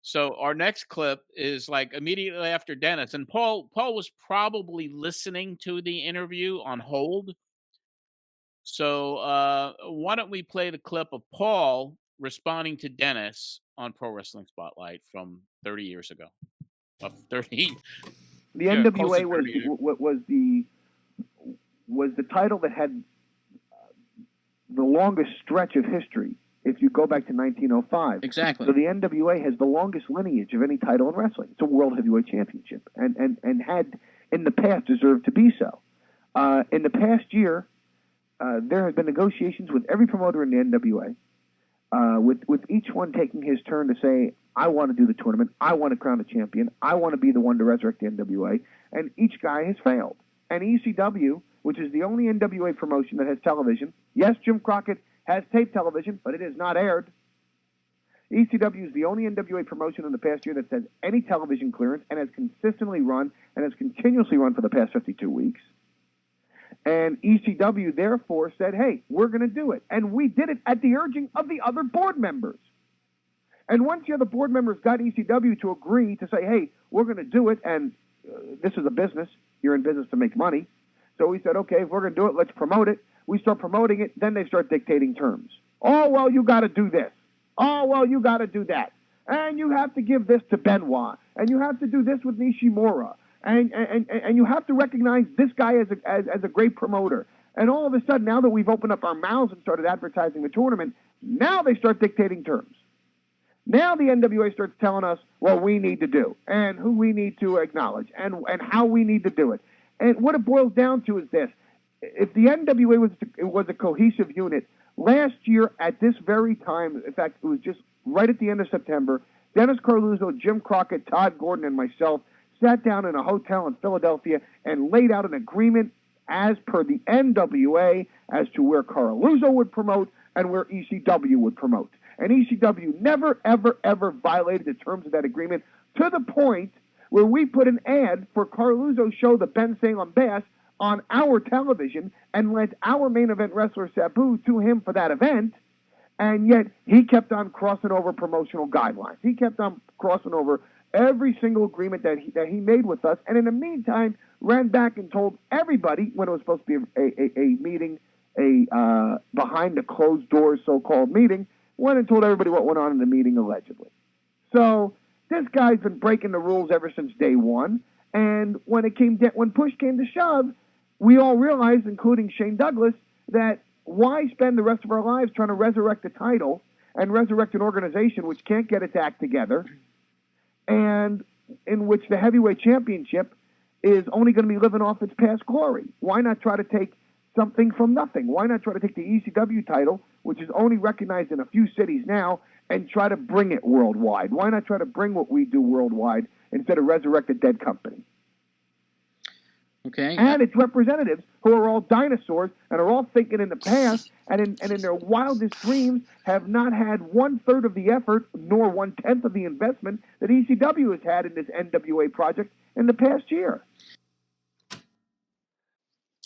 So our next clip is like immediately after Dennis, and Paul was probably listening to the interview on hold. So why don't we play the clip of Paul responding to Dennis on Pro Wrestling Spotlight from 30 years ago? 30. The Yeah, close NWA to was 30 years. was the title that had the longest stretch of history. If you go back to 1905, Exactly. so the NWA has the longest lineage of any title in wrestling. It's a World Heavyweight Championship, and had in the past deserved to be so. In the past year, there have been negotiations with every promoter in the NWA, with each one taking his turn to say, I want to do the tournament, I want to crown a champion, I want to be the one to resurrect the NWA, and each guy has failed. And ECW, which is the only NWA promotion that has television, yes, Jim Crockett has tape television, but it is not aired. ECW is the only NWA promotion in the past year that has any television clearance and has consistently run and has continuously run for the past 52 weeks. And ECW, therefore, said, hey, we're going to do it. And we did it at the urging of the other board members. And once the other board members got ECW to agree to say, hey, we're going to do it, and this is a business. You're in business to make money. So we said, okay, if we're going to do it, let's promote it. We start promoting it. Then they start dictating terms. Oh, well, you got to do this. Oh, well, you got to do that. And you have to give this to Benoit. And you have to do this with Nishimura. And you have to recognize this guy as a great promoter. And all of a sudden, now that we've opened up our mouths and started advertising the tournament, now they start dictating terms. Now the NWA starts telling us what we need to do and who we need to acknowledge and how we need to do it. And what it boils down to is this. If the NWA was a cohesive unit, last year at this very time, in fact, it was just right at the end of September, Dennis Coralluzzo, Jim Crockett, Todd Gordon, and myself sat down in a hotel in Philadelphia and laid out an agreement as per the NWA as to where Coralluzzo would promote and where ECW would promote. And ECW never, ever, ever violated the terms of that agreement to the point where we put an ad for Coralluzzo's show, the Ben Salem Bass, on our television and lent our main event wrestler Sabu to him for that event, and yet he kept on crossing over promotional guidelines. He kept on crossing over every single agreement that he made with us, and in the meantime ran back and told everybody when it was supposed to be a meeting, a behind the closed doors so-called meeting, went and told everybody what went on in the meeting allegedly. So this guy's been breaking the rules ever since day one, and when push came to shove, we all realized, including Shane Douglas, that why spend the rest of our lives trying to resurrect the title and resurrect an organization which can't get its act together, and in which the heavyweight championship is only going to be living off its past glory? Why not try to take something from nothing? Why not try to take the ECW title, which is only recognized in a few cities now, and try to bring it worldwide? Why not try to bring what we do worldwide instead of resurrect a dead company? Okay. And its representatives, who are all dinosaurs and are all thinking in the past and in their wildest dreams, have not had 1/3 of the effort nor 1/10 of the investment that ECW has had in this NWA project in the past year.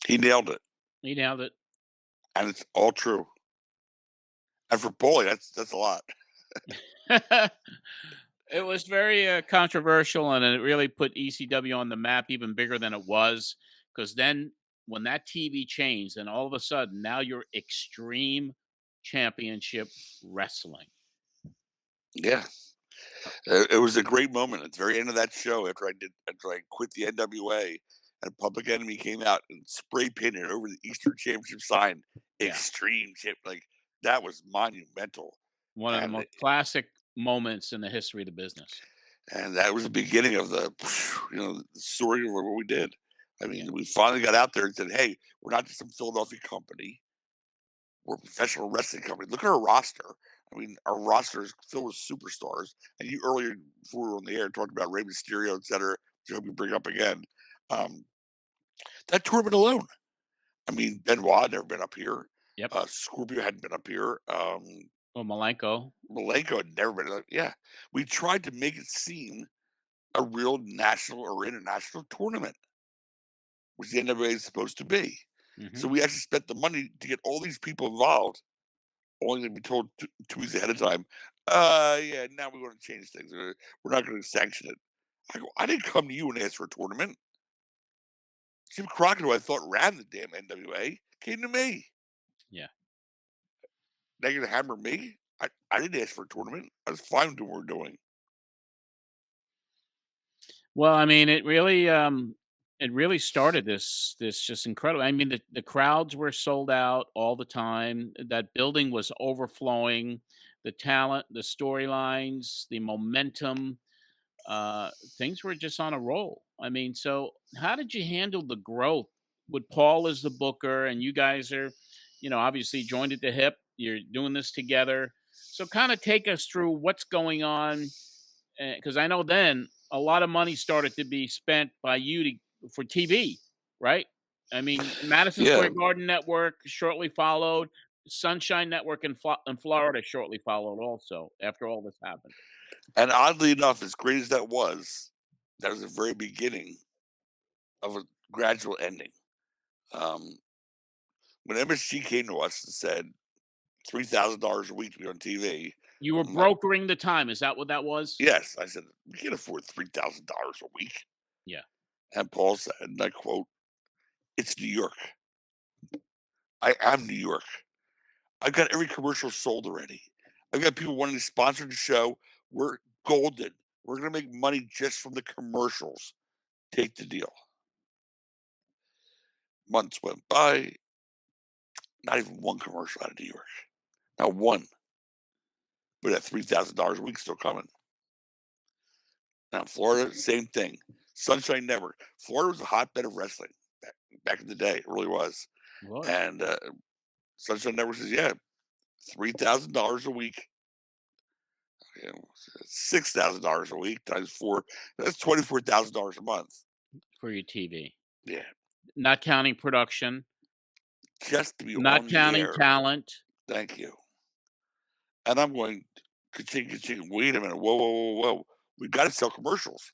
He nailed it. He nailed it. And it's all true. And for Paulie, that's a lot. It was very controversial, and it really put ECW on the map even bigger than it was. Because then when that TV changed, and all of a sudden now you're Extreme Championship Wrestling. Yeah. It was a great moment at the very end of that show after I quit the NWA, and Public Enemy came out and spray painted over the Eastern Championship sign, Extreme Champ. Like, that was monumental. One of the most classic moments in the history of the business. And that was the beginning of the story of what we did. I mean, we finally got out there and said, hey, we're not just some Philadelphia company. We're a professional wrestling company. Look at our roster. I mean, our roster is filled with superstars. And you earlier, before we were on the air, talked about Rey Mysterio, et cetera, which I hope you bring up again. That tournament alone. I mean, Benoit had never been up here. Yep. Scorpio hadn't been up here. Malenko had never been up. Yeah. We tried to make it seem a real national or international tournament, which the NWA is supposed to be. So we actually spent the money to get all these people involved, only to be told 2 weeks ahead of time, yeah, now we want to change things. We're not going to sanction it. I go, I didn't come to you and ask for a tournament. Jim Crockett, who I thought ran the damn NWA, came to me. Yeah. Now you're going to hammer me? I didn't ask for a tournament. I was fine with what we're doing. Well, I mean, it really started this just incredible. I mean, the crowds were sold out all the time. That building was overflowing. The talent, the storylines, the momentum, things were just on a roll. I mean, so how did you handle the growth with Paul as the booker, and you guys are, obviously joined at the hip. You're doing this together. So kind of take us through what's going on, because I know then a lot of money started to be spent by you for TV, right? I mean, Madison Yeah. Square Garden Network shortly followed. Sunshine Network in Florida shortly followed also after all this happened. And oddly enough, as great as that was the very beginning of a gradual ending. When MSG came to us and said $3,000 a week to be on TV, You were I'm like, brokering the time. Is that what that was? yes, I said, we can't afford $3,000 a week. Yeah. And Paul said, and I quote, it's New York. I am New York. I've got every commercial sold already. I've got people wanting to sponsor the show. We're golden. We're going to make money just from the commercials. Take the deal. Months went by. Not even one commercial out of New York. Not one. But at $3,000 a week still coming. Now, Florida, same thing. Sunshine Network. Florida was a hotbed of wrestling back in the day. It really was. And Sunshine Network says, yeah, $3,000 a week. $6,000 a week times 4. That's $24,000 a month For your TV. Yeah. Not counting production. Just to be Not on counting the air. talent. Thank you. And I'm going, wait a minute. Whoa. We got to sell commercials.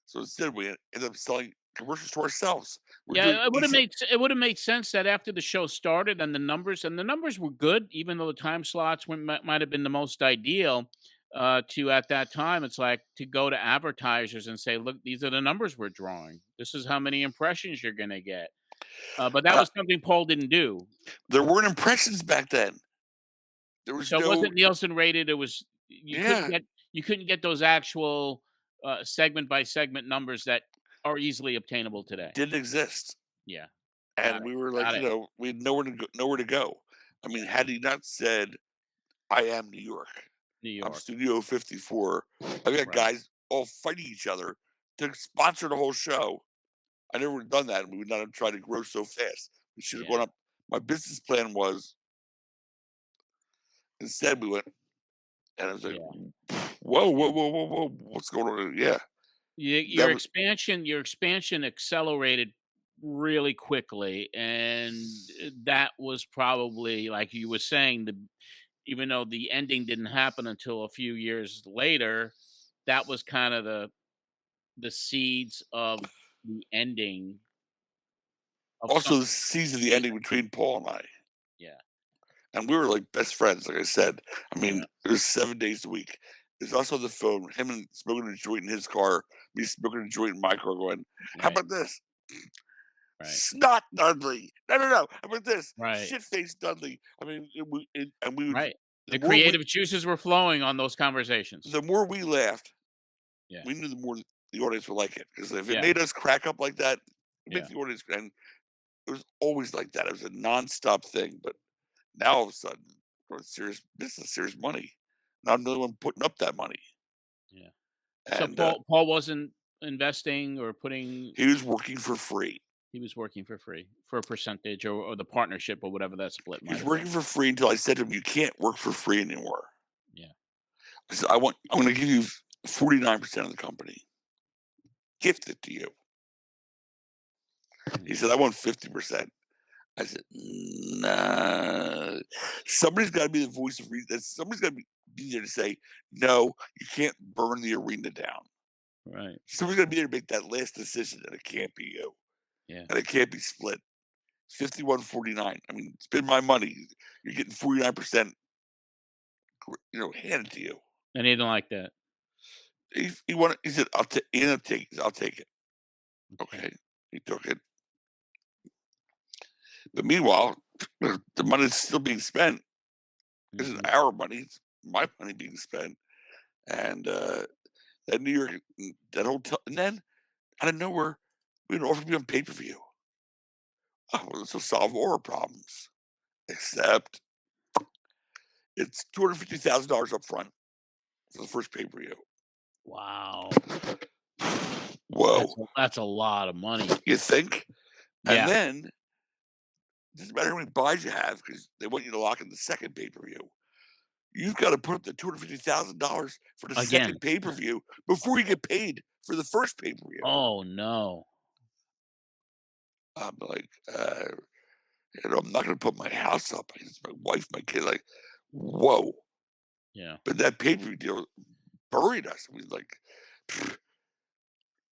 So instead, we ended up selling commercials to ourselves. It would have made sense that after the show started and the numbers were good, even though the time slots might have been the most ideal. To at that time, it's like to go to advertisers and say, look, these are the numbers we're drawing. This is how many impressions you're going to get. But that was something Paul didn't do. There weren't impressions back then. There was so it wasn't Nielsen rated. It was you couldn't get those actual segment by segment numbers that are easily obtainable today. Didn't exist. Yeah. And we were like, we had nowhere to go. I mean, had he not said, I am New York. I'm Studio 54. I've got guys all fighting each other to sponsor the whole show. I never would have done that, and we would not have tried to grow so fast. We should have gone up. My business plan was, instead we went, and I was like, whoa, what's going on? Yeah. Your expansion accelerated really quickly, and that was probably, like you were saying, even though the ending didn't happen until a few years later, that was kind of the seeds of the ending. Also, the seeds of the ending between Paul and I. Yeah. And we were like best friends, like I said. I mean, it was 7 days a week. There's also the phone, him and smoking a joint in his car, me smoking a joint in my car, going, how about this? Snot Dudley. No. How about this? Shit-faced Dudley. I mean, we would. The creative juices were flowing on those conversations. The more we laughed, we knew the more the audience would like it. Because if it made us crack up like that, it made the audience. And it was always like that. It was a nonstop thing. But now all of a sudden, we're in serious business, serious money. Now I'm the only one putting up that money. Yeah. And, so Paul wasn't investing or putting. He was working for free. He was working for free for a percentage or the partnership or whatever that split. He was working for free until I said to him, "You can't work for free anymore." Yeah. I said, I'm going to give you 49% of the company. Gift it to you. He said, I want 50%. I said, nah. Somebody's got to be the voice of reason. Somebody's got to be there to say, no, you can't burn the arena down. Right. Someone's going to be there to make that last decision, and it can't be you. Yeah. And it can't be split. 51-49. I mean, spend my money. You're getting 49%, handed to you. And he didn't like that. He said, I'll take it. Okay. He took it. But meanwhile, the money's still being spent. This is our money. It's my money being spent. And that New York, that hotel, and then out of nowhere, we offered to be on pay-per-view. Oh, well, this will solve all our problems. Except it's $250,000 up front for the first pay-per-view. Wow. Whoa. That's a lot of money. You think? Yeah. And then, it doesn't matter how many buys you have, because they want you to lock in the second pay-per-view. You've got to put up the $250,000 for the second pay-per-view before you get paid for the first pay-per-view. Oh, no. I'm like, I'm not going to put my house up. It's my wife, my kid. Like, whoa. Yeah. But that pay-per-view deal buried us. I mean, like,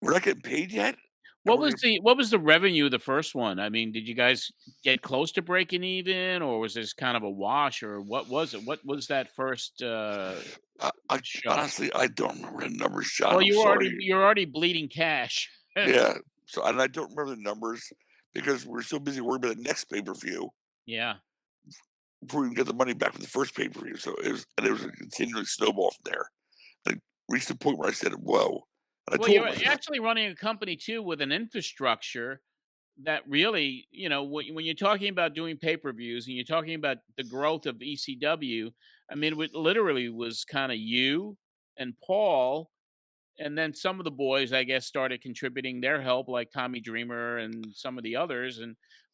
we're not getting paid yet. What was the revenue of the first one? I mean, did you guys get close to breaking even, or was this kind of a wash, or what was it? What was that first show? Honestly, I don't remember the numbers, John. Well, you're already bleeding cash. Yeah. So, and I don't remember the numbers because we're so busy worrying about the next pay-per-view. Yeah. Before we can get the money back from the first pay-per-view. So it was a continually snowball from there. I reached the point where I said, whoa. Well, you're actually running a company too with an infrastructure that really, when you're talking about doing pay-per-views and you're talking about the growth of ECW, I mean, it literally was kind of you and Paul, and then some of the boys, I guess, started contributing their help, like Tommy Dreamer and some of the others.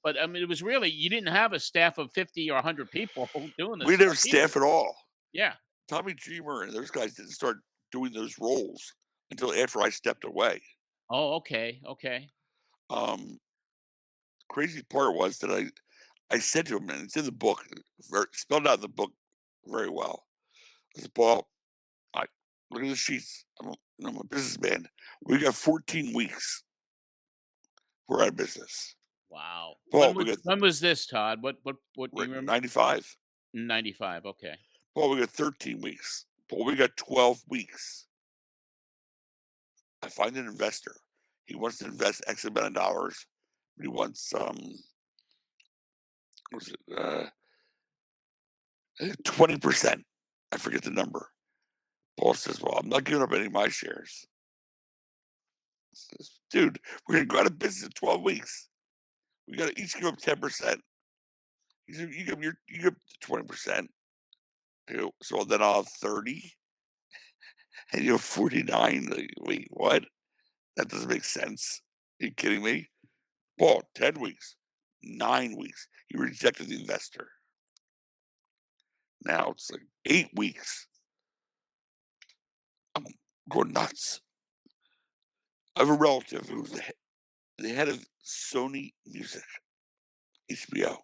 But I mean, it was really, you didn't have a staff of 50 or 100 people doing this. We didn't have staff at all. Yeah. Tommy Dreamer and those guys didn't start doing those roles until after I stepped away. Oh, okay. Crazy part was that I said to him, and it's in the book, spelled out in the book very well. I said, Paul, look at the sheets. I'm a businessman. We got 14 weeks. We're out of business. Wow. Paul, when was this, Todd? What do you remember? 95. 95. Okay. Paul, we got 13 weeks. Paul, we got 12 weeks. I find an investor. He wants to invest X amount of dollars. He wants 20%. I forget the number. Paul says, well, I'm not giving up any of my shares. Says, dude, we're going to go out of business in 12 weeks. We got to each give up 10%. He said, you give 20%. So then I'll have 30. And you have 49. Like, wait, what? That doesn't make sense. Are you kidding me? Paul, 10 weeks, 9 weeks. He rejected the investor. Now it's like 8 weeks. I'm going nuts. I have a relative who's the head of Sony Music, HBO.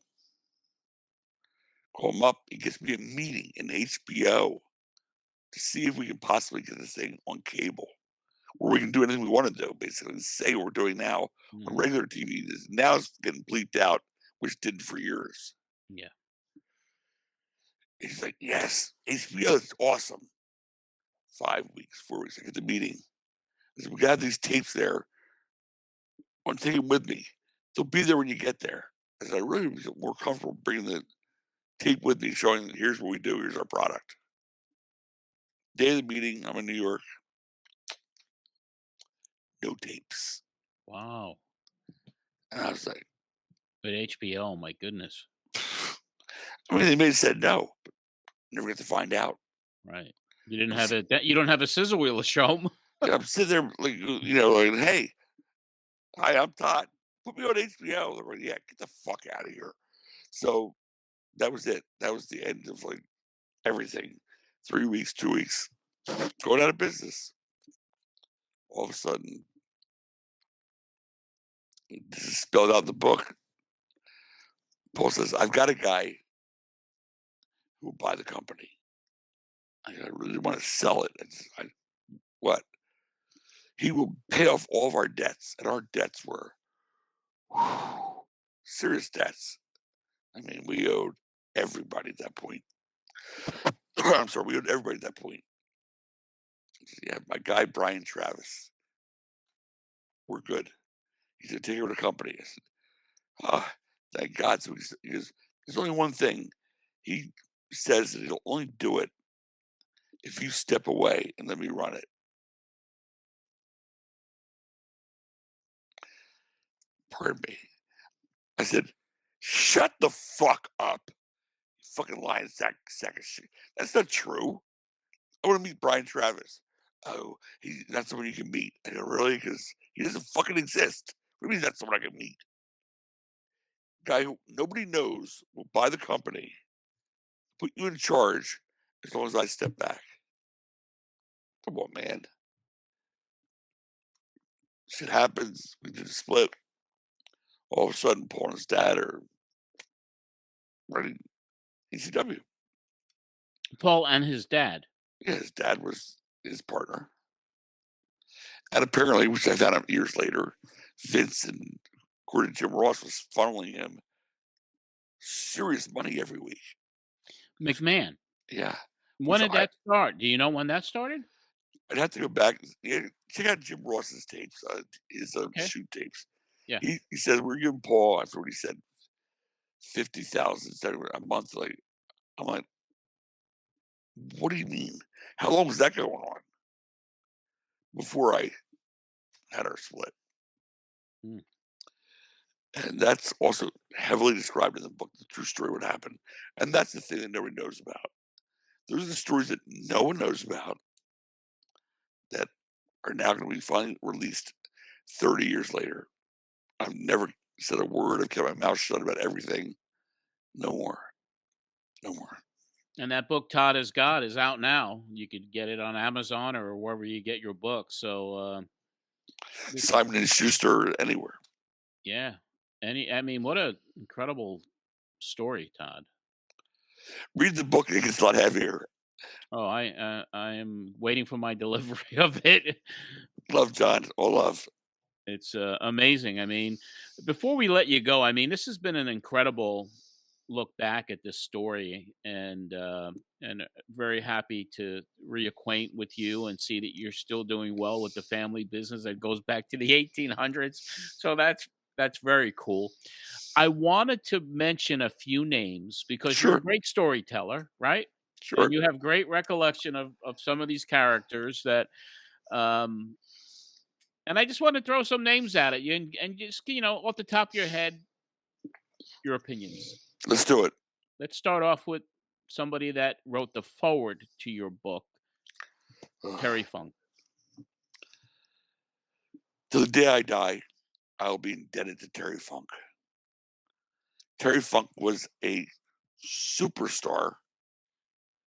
Call him up. He gets me a meeting in HBO to see if we can possibly get this thing on cable, where we can do anything we want to do, basically, say what we're doing now on regular TV. Now it's getting bleeped out, which didn't for years. Yeah. He's like, yes, HBO is awesome. 5 weeks, 4 weeks. I get the meeting. I said, we got these tapes there. I want to take them with me. They'll be there when you get there. I said, I really feel more comfortable bringing the tape with me, showing that here's what we do, here's our product. Day of the meeting, I'm in New York. No tapes. Wow. And I was like, but HBO, my goodness. I mean, they may have said no, but never get to find out. Right. You didn't have you don't have a scissor wheel to show them. I'm sitting there, like, like, hey, hi, I'm Todd. Put me on HBO. They're like, yeah, get the fuck out of here. So that was it. That was the end of like everything. 3 weeks, 2 weeks, going out of business. All of a sudden, this is spelled out in the book. Paul says, I've got a guy who will buy the company. I really didn't want to sell it. What? He will pay off all of our debts, and our debts were serious debts. I mean, we owed everybody at that point. I'm sorry, we owed everybody at that point. Yeah, my guy Brian Travis, we're good. He said, take over the company. I said, thank God. So he goes, there's only one thing. He says that he'll only do it if you step away and let me run it. Pardon me. I said, shut the fuck up. You fucking lying sack of shit. That's not true. I want to meet Brian Travis. Oh, he's not someone you can meet. I go, really? Because he doesn't fucking exist. What do you mean that's someone I can meet? Guy who nobody knows will buy the company, put you in charge as long as I step back. Come on, man. Shit happens. We did a split. All of a sudden, Paul and his dad are running ECW. Paul and his dad. Yeah, his dad was his partner. And apparently, which I found out years later, Vince and according to Jim Ross was funneling him serious money every week. McMahon. Yeah. When did that start? Do you know when that started? I'd have to go back. Yeah, check out Jim Ross's tapes, his shoot tapes. Yeah. He said we're giving Paul, after what he said, $50,000 a month. Like, I'm like, what do you mean? How long was that going on before I had our split? Hmm. And that's also heavily described in the book, The True Story What Happened. And that's the thing that nobody knows about. Those are the stories that no one knows about that are now going to be finally released 30 years later. I've never said a word. I've kept my mouth shut about everything. No more. No more. And that book, Todd is God, is out now. You could get it on Amazon or wherever you get your books. So Simon & Schuster, anywhere. Yeah. I mean, what an incredible story, Todd. Read the book. It gets a lot heavier. Oh, I am waiting for my delivery of it. Love, John. All love. It's amazing. I mean, before we let you go, I mean, this has been an incredible look back at this story, and very happy to reacquaint with you and see that you're still doing well with the family business that goes back to the 1800s. So that's very cool. I wanted to mention a few names because you're a great storyteller, right? Sure. And you have great recollection of some of these characters that, and I just want to throw some names at you and just, off the top of your head, your opinions. Let's do it. Let's start off with somebody that wrote the foreword to your book, Terry Funk. Till the day I die, I'll be indebted to Terry Funk. Terry Funk was a superstar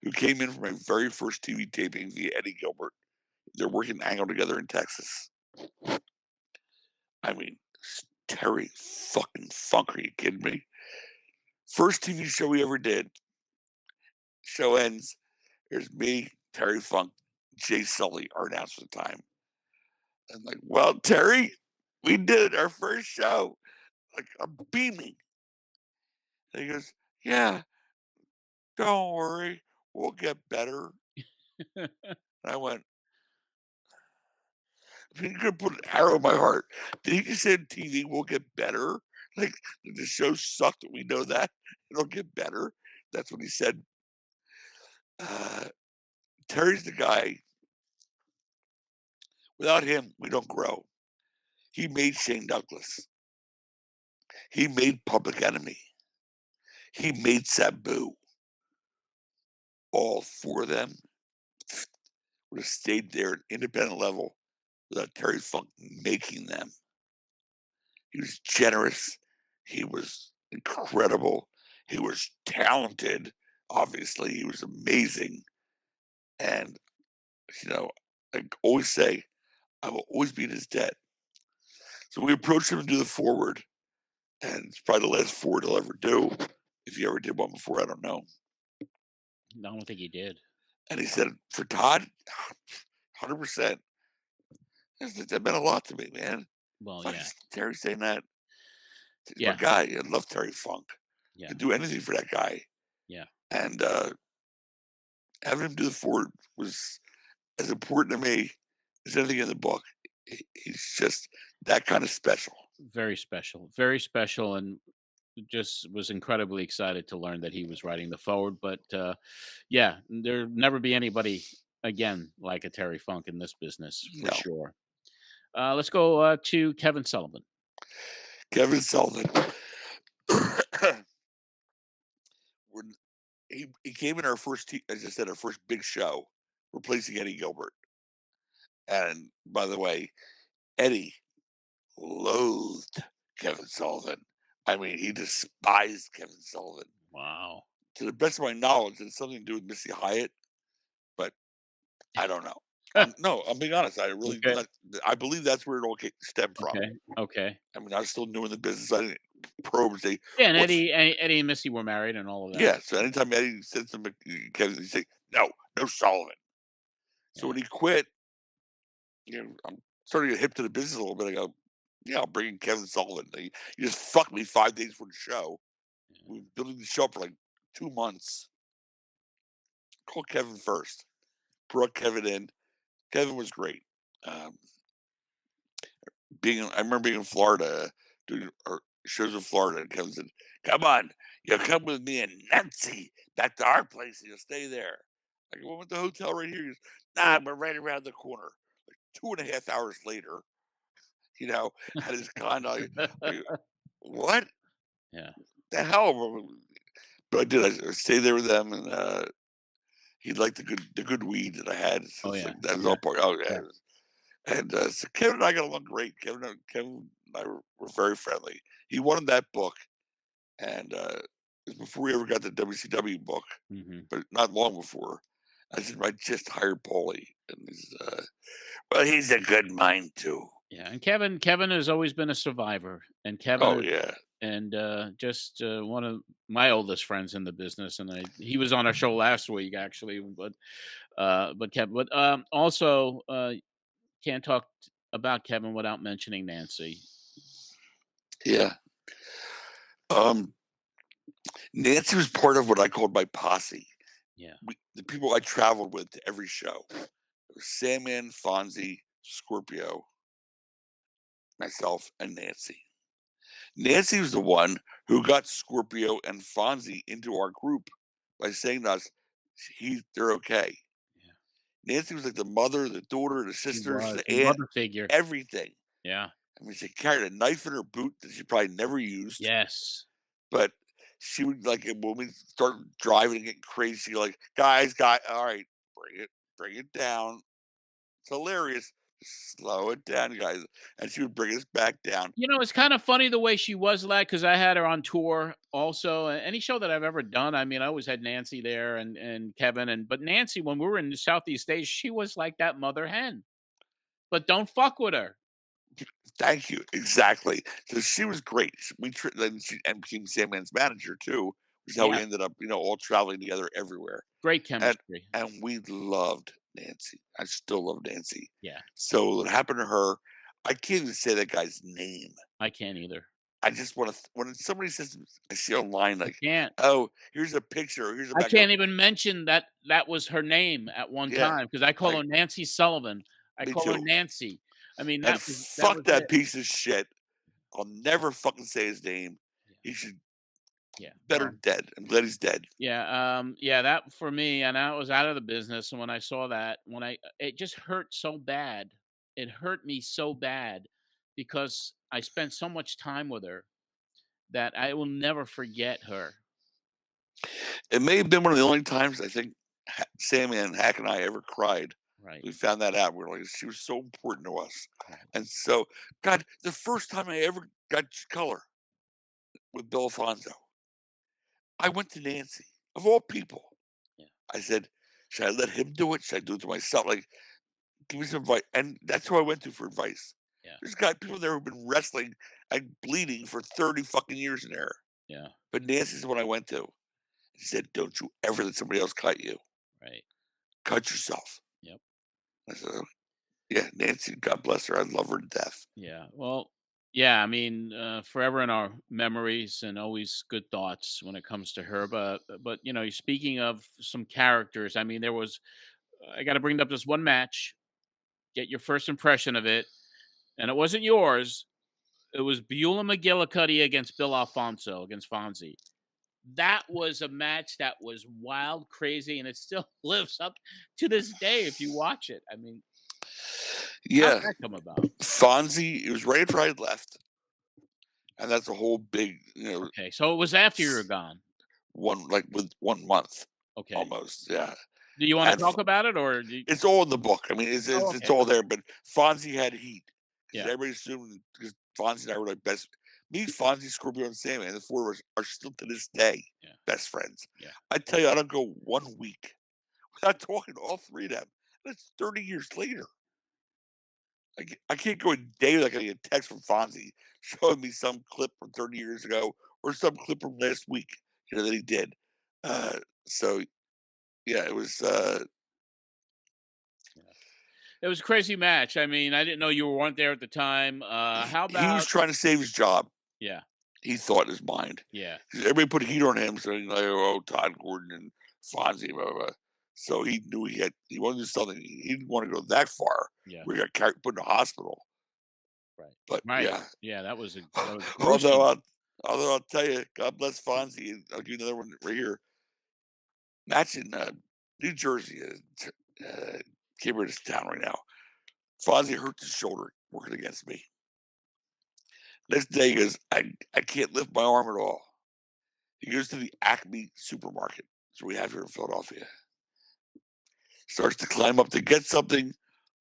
who came in for my very first TV taping via Eddie Gilbert. They're working angle together in Texas. I mean, Terry fucking Funk, are you kidding me? First TV show we ever did. Show ends. There's me, Terry Funk, Jay Sully, our announcer at the time. I'm like, well, Terry, we did it, our first show. Like, I'm beaming. And he goes, yeah, don't worry, we'll get better. And I went, you could put an arrow in my heart. Did he just say on TV, we'll get better? Like, the show sucked, we know that. It'll get better. That's what he said. Terry's the guy. Without him, we don't grow. He made Shane Douglas. He made Public Enemy. He made Sabu. All four of them would have stayed there at independent level without Terry Funk making them. He was generous. He was incredible. He was talented. Obviously, he was amazing. And, I always say, I will always be in his debt. So we approached him to do the forward. And it's probably the last forward he'll ever do. If he ever did one before, I don't know. No, I don't think he did. And he said, for Todd, 100%. That meant a lot to me, man. Well, Fucking yeah. Terry saying that. He's my Yeah. guy. I love Terry Funk. Yeah. I'd do anything for that guy. Yeah. And having him do the forward was as important to me as anything in the book. He's just that kind of special. Very special. Very special. And just was incredibly excited to learn that he was writing the forward. But yeah, there'll never be anybody again like a Terry Funk in this business for No. sure. Let's go to Kevin Sullivan. Kevin Sullivan. He came in our first, as I said, our first big show, replacing Eddie Gilbert. And by the way, Eddie loathed Kevin Sullivan. I mean, he despised Kevin Sullivan. Wow. To the best of my knowledge, it's something to do with Missy Hyatt, but I don't know. No, I'm being honest. I really, I believe that's where it all stemmed from. Okay. I mean, I was still new in the business. I didn't probe and say, yeah, and Eddie and Missy were married and all of that. Yeah, so anytime Eddie said something, Kevin, he'd say, no Sullivan. So when he quit, I'm starting to get hip to the business a little bit. I go, yeah, I'll bring in Kevin Sullivan. He just fucked me 5 days for the show. We were building the show for like 2 months. Called Kevin first. Brought Kevin in. Kevin was great. I remember being in Florida, doing shows in Florida, and Kevin said, come on, you'll come with me and Nancy back to our place and you'll stay there. I go, well, with the hotel right here. He goes, nah, we're right around the corner. Like 2.5 hours later, had his con. What? Yeah. The hell? But I did. I stayed there with them, and he liked the good weed that I had. So that was all part. Oh yeah. And so Kevin and I got along great. Kevin and I were very friendly. He wanted that book, and it was before we ever got the WCW book, but not long before. I said, I just hired Paulie, and he's a good mind too. Yeah, and Kevin has always been a survivor, and Kevin. And just one of my oldest friends in the business, and he was on our show last week actually, but Kevin, but also can't talk about Kevin without mentioning Nancy. Yeah. Nancy was part of what I called my posse. Yeah. The people I traveled with to every show. It was Sandman, Fonzie, Scorpio, myself, and Nancy. Nancy was the one who got Scorpio and Fonzie into our group by saying to us, they're okay. Yeah. Nancy was like the mother, the daughter, the sisters, the aunt, mother figure, everything. Yeah. I mean, she carried a knife in her boot that she probably never used. Yes. But she would, like, when we start driving and getting crazy, she'd go like, guys, all right, bring it down. It's hilarious. Slow it down, guys. And she would bring us back down. It's kind of funny the way she was like, because I had her on tour also. Any show that I've ever done, I mean, I always had Nancy there and Kevin. But Nancy, when we were in the Southeast Asia, she was like that mother hen. But don't fuck with her. Thank you. Exactly. So she was great. Then she became Sandman's manager too, which is how we ended up, all traveling together everywhere. Great chemistry. And we loved Nancy. I still love Nancy. Yeah. So what happened to her, I can't even say that guy's name. I can't either. I just want to, when somebody says, I see online, like, can't. Oh, here's a picture. Or here's a I can't even mention that was her name at one time, because I call her Nancy Sullivan. I call her Nancy. I mean, fuck that piece of shit. I'll never fucking say his name. He should. Yeah. Better dead. I'm glad he's dead. Yeah. That for me, and I was out of the business. And when I saw that, it just hurt so bad. It hurt me so bad because I spent so much time with her that I will never forget her. It may have been one of the only times I think Sammy and Hack and I ever cried. Right. We found that out. We're like, she was so important to us. And so, God, the first time I ever got color with Bill Alfonso, I went to Nancy, of all people. Yeah. I said, should I let him do it? Should I do it to myself? Like, give me some advice. And that's who I went to for advice. Yeah. There's people there who've been wrestling and bleeding for 30 fucking years in there. Yeah. But Nancy's the one I went to. She said, don't you ever let somebody else cut you. Right. cut yourself. Yep. I said, yeah, Nancy, God bless her. I love her to death. Yeah. Well, yeah, I mean, forever in our memories and always good thoughts when it comes to her. But speaking of some characters, I mean, I got to bring up this one match, get your first impression of it. And it wasn't yours. It was Beulah McGillicuddy against Bill Alfonso, against Fonzie. That was a match that was wild, crazy, and it still lives up to this day if you watch it. I mean, yeah, how'd that come about? Fonzie, it was right after I had left, and that's a whole big, Okay, so it was after you were gone. With 1 month, okay, almost, yeah. Do you want to talk about it, or it's all in the book? I mean, it's all there. But Fonzie had heat. Yeah, everybody assumed because Fonzie and I were like best. Me, Fonzie, Scorpio, and Sandman, and the four of us are still to this day best friends. Yeah. I tell you, I don't go 1 week without talking to all three of them. That's 30 years later. I can't go a day without getting a text from Fonzie showing me some clip from 30 years ago or some clip from last week, that he did. So, yeah, it was. It was a crazy match. I mean, I didn't know you weren't there at the time. How about... He was trying to save his job. Yeah. He thought in his mind. Yeah. Everybody put heat on him, saying, like, oh, Todd Gordon and Fonzie, blah, blah, blah. So he knew he wanted to do something. He didn't want to go that far. Yeah. Where he got put in the hospital. Right. But, yeah, that was although I'll tell you, God bless Fonzie, and I'll give you another one right here. Match in New Jersey, Gilbert is town right now. Fonzie hurt his shoulder working against me. Next day, he goes, I can't lift my arm at all. He goes to the Acme supermarket, so we have here in Philadelphia. Starts to climb up to get something,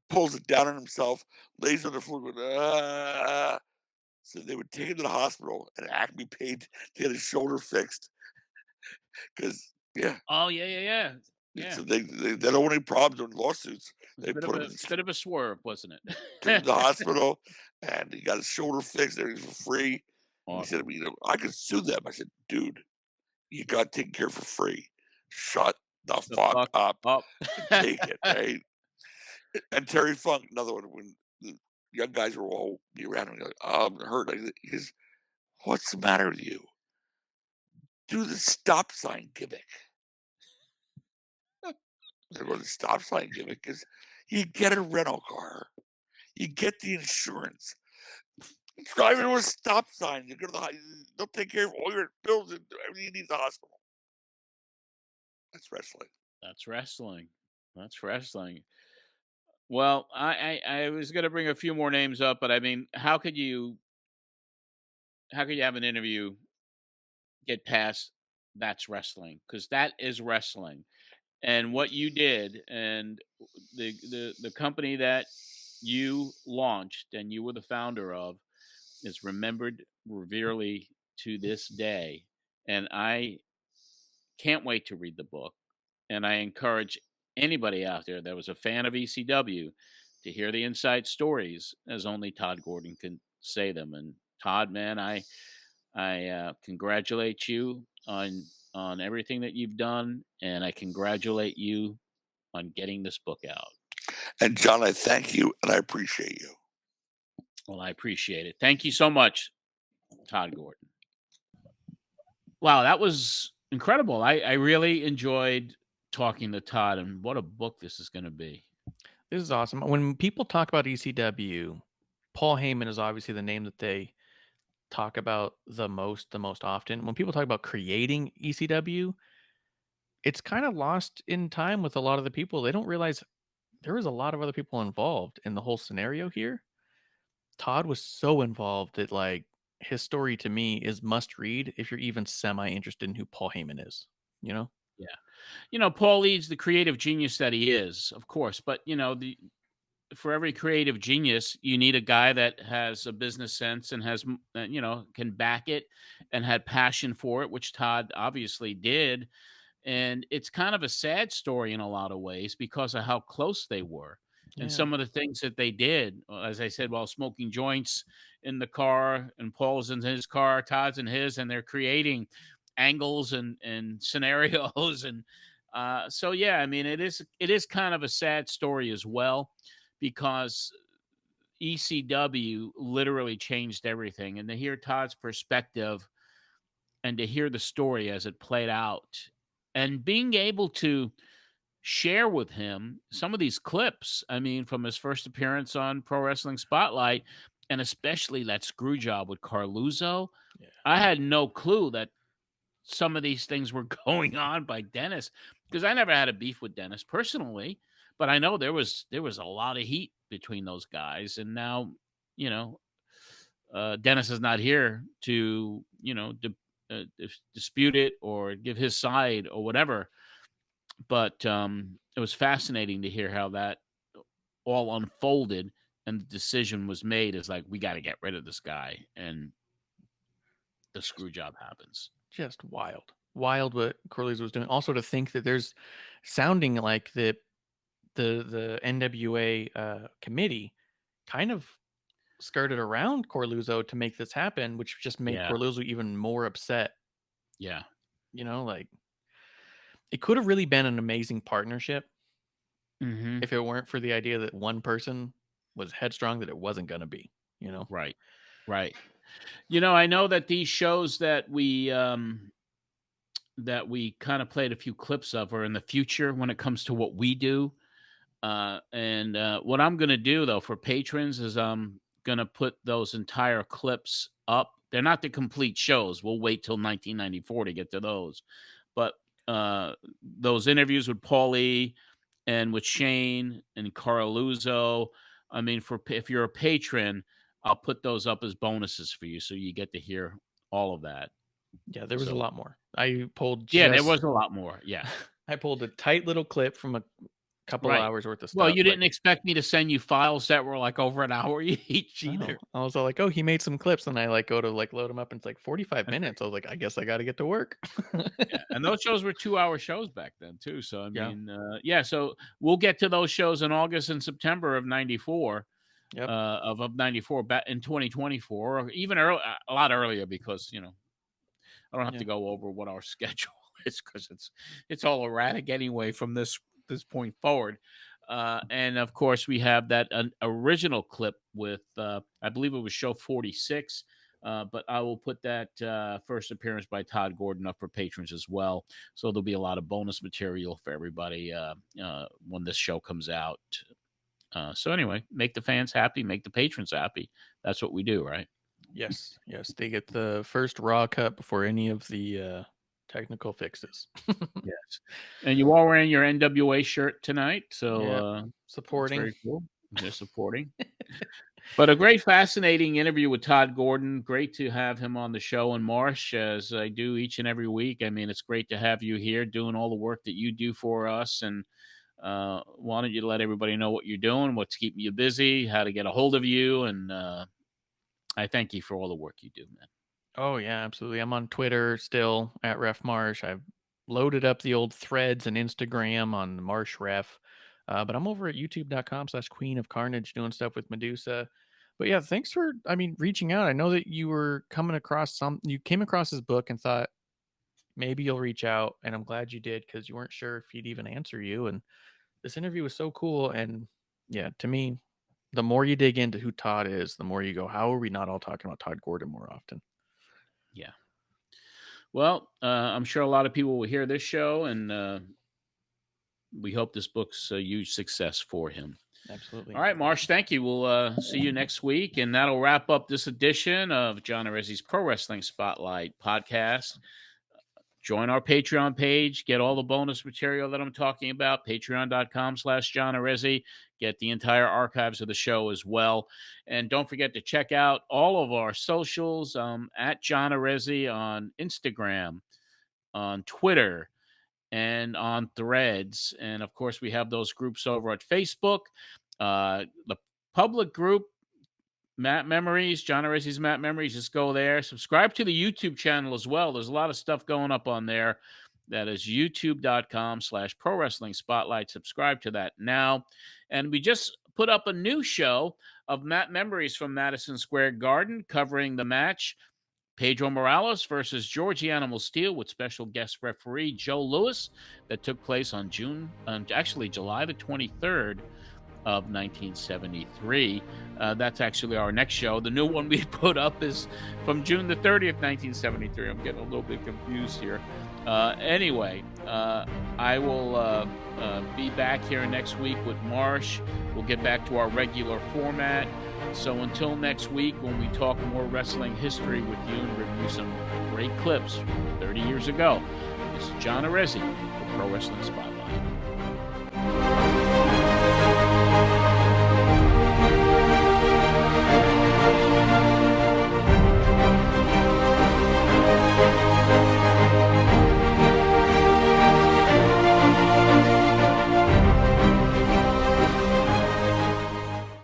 pulls it down on himself, lays on the floor, going, ah. So they would take him to the hospital, and Acme paid to get his shoulder fixed. Because, yeah. Oh, yeah. So they don't want any problems or lawsuits. They put him a bit of a swerve, wasn't it? Took him to the hospital, and he got his shoulder fixed. Everything for free. Awesome. He said, I could sue them. I said, dude, you got taken care of for free. Shut the fuck up. And take it, right? And Terry Funk, another one, when the young guys were all be around him, like, oh, I'm hurt. He goes, what's the matter with you? Do the stop sign gimmick. They're going to stop sign gimmick because you get a rental car, you get the insurance, drive into a stop sign, you go to they'll take care of all your bills and everything you need at the hospital. That's wrestling. That's wrestling. Well, I was going to bring a few more names up, but I mean, how could you have an interview get past that's wrestling? Because that is wrestling. And what you did, and the company that you launched and you were the founder of, is remembered reverely to this day. And I can't wait to read the book. And I encourage anybody out there that was a fan of ECW to hear the inside stories, as only Todd Gordon can say them. And Todd, man, I congratulate you on everything that you've done, and I congratulate you on getting this book out. And John, I thank you, and I appreciate you. Well, I appreciate it. Thank you so much, Todd Gordon. Wow, that was incredible. I really enjoyed talking to Todd, and what a book this is going to be. This is awesome. When people talk about ECW, Paul Heyman is obviously the name that they talk about the most often. When people talk about creating ECW, it's kind of lost in time with a lot of the people. They don't realize there was a lot of other people involved in the whole scenario here. Todd was so involved that, like, his story to me is must read if you're even semi interested in who Paul Heyman is, Yeah. Paul Lee's the creative genius that he is, of course, but for every creative genius, you need a guy that has a business sense and has, can back it and had passion for it, which Todd obviously did. And it's kind of a sad story in a lot of ways because of how close they were and some of the things that they did, as I said, while smoking joints in the car, and Paul's in his car, Todd's in his, and they're creating angles and scenarios. And So yeah, I mean, it is kind of a sad story as well, because ECW literally changed everything. And to hear Todd's perspective and to hear the story as it played out, and being able to share with him some of these clips, I mean, from his first appearance on Pro Wrestling Spotlight, and especially that screw job with Coralluzzo. Yeah. I had no clue that some of these things were going on by Dennis, because I never had a beef with Dennis personally, but I know there was a lot of heat between those guys. And now, you know, Dennis is not here to, you know, dispute it or give his side or whatever. But it was fascinating to hear how that all unfolded, and the decision was made is like, we got to get rid of this guy, and the screw job happens. Just wild what Coralluzzo was doing. Also, to think that there's sounding like the NWA committee kind of skirted around Coralluzzo to make this happen, which just made Coralluzzo even more upset. Yeah. You know, like, it could have really been an amazing partnership if it weren't for the idea that one person was headstrong that it wasn't going to be, you know? Right. You know, I know that these shows that we kind of played a few clips of are in the future when it comes to what we do. And what I'm going to do, though, for patrons is I'm going to put those entire clips up. They're not the complete shows. We'll wait till 1994 to get to those. But those interviews with Paulie and with Shane and Coralluzzo, I mean, if you're a patron, I'll put those up as bonuses for you, so you get to hear all of that. Yeah, there was a lot more. I pulled there was a lot more. Yeah. I pulled a tight little clip from a couple of hours worth of stuff. Well, you didn't expect me to send you files that were like over an hour each either. I was all like, oh, he made some clips, and I like go to like load them up, and it's like 45 minutes. I was like, I guess I got to get to work. And those shows were 2-hour shows back then too. So I mean, so we'll get to those shows in August and September of '94. Yep. Of 94 back in 2024, or even a lot earlier, because, you know, I don't have to go over what our schedule is, because it's all erratic anyway from this point forward. And of course, we have that original clip with I believe it was show 46. But I will put that first appearance by Todd Gordon up for patrons as well. So there'll be a lot of bonus material for everybody when this show comes out. So anyway, make the fans happy, make the patrons happy. That's what we do, right? Yes. They get the first raw cut before any of the technical fixes. Yes. And you are wearing your NWA shirt tonight, so supporting. Very cool. They're supporting. But a great, fascinating interview with Todd Gordon. Great to have him on the show. And Marsh, as I do each and every week, I mean, it's great to have you here doing all the work that you do for us. And wanted you to let everybody know what you're doing, what's keeping you busy, how to get a hold of you. And I thank you for all the work you do, man. Oh, yeah, absolutely. I'm on Twitter still at Ref Marsh. I've loaded up the old threads and Instagram on Marsh Ref. But I'm over at youtube.com/Queen of Carnage doing stuff with Medusa. But yeah, thanks for, reaching out. I know that you were you came across his book and thought maybe you'll reach out. And I'm glad you did, because you weren't sure if he'd even answer you. And this interview was so cool. And yeah, to me, the more you dig into who Todd is, the more you go, how are we not all talking about Todd Gordon more often? Yeah. Well, I'm sure a lot of people will hear this show, and we hope this book's a huge success for him. Absolutely. All right, Marsh, thank you. We'll see you next week, and that'll wrap up this edition of John Arezzi's Pro Wrestling Spotlight podcast. Join our Patreon page. Get all the bonus material that I'm talking about. Patreon.com/John Arezzi. Get the entire archives of the show as well. And don't forget to check out all of our socials at John Arezzi on Instagram, on Twitter, and on Threads. And, of course, we have those groups over at Facebook. The public group, Matt Memories, John Arezzi's Matt Memories. Just go there. Subscribe to the YouTube channel as well. There's a lot of stuff going up on there. That is youtube.com/Pro Wrestling Spotlight. Subscribe to that now. And we just put up a new show of Matt Memories from Madison Square Garden, covering the match Pedro Morales versus Georgie Animal Steel with special guest referee Joe Lewis. That took place on July the 23rd of 1973. That's actually our next show. The new one we put up is from June the 30th, 1973. I'm getting a little bit confused here. Anyway, I will be back here next week with Marsh. We'll get back to our regular format. So until next week, when we talk more wrestling history with you and review some great clips from 30 years ago, this is John Arezzi for Pro Wrestling Spotlight.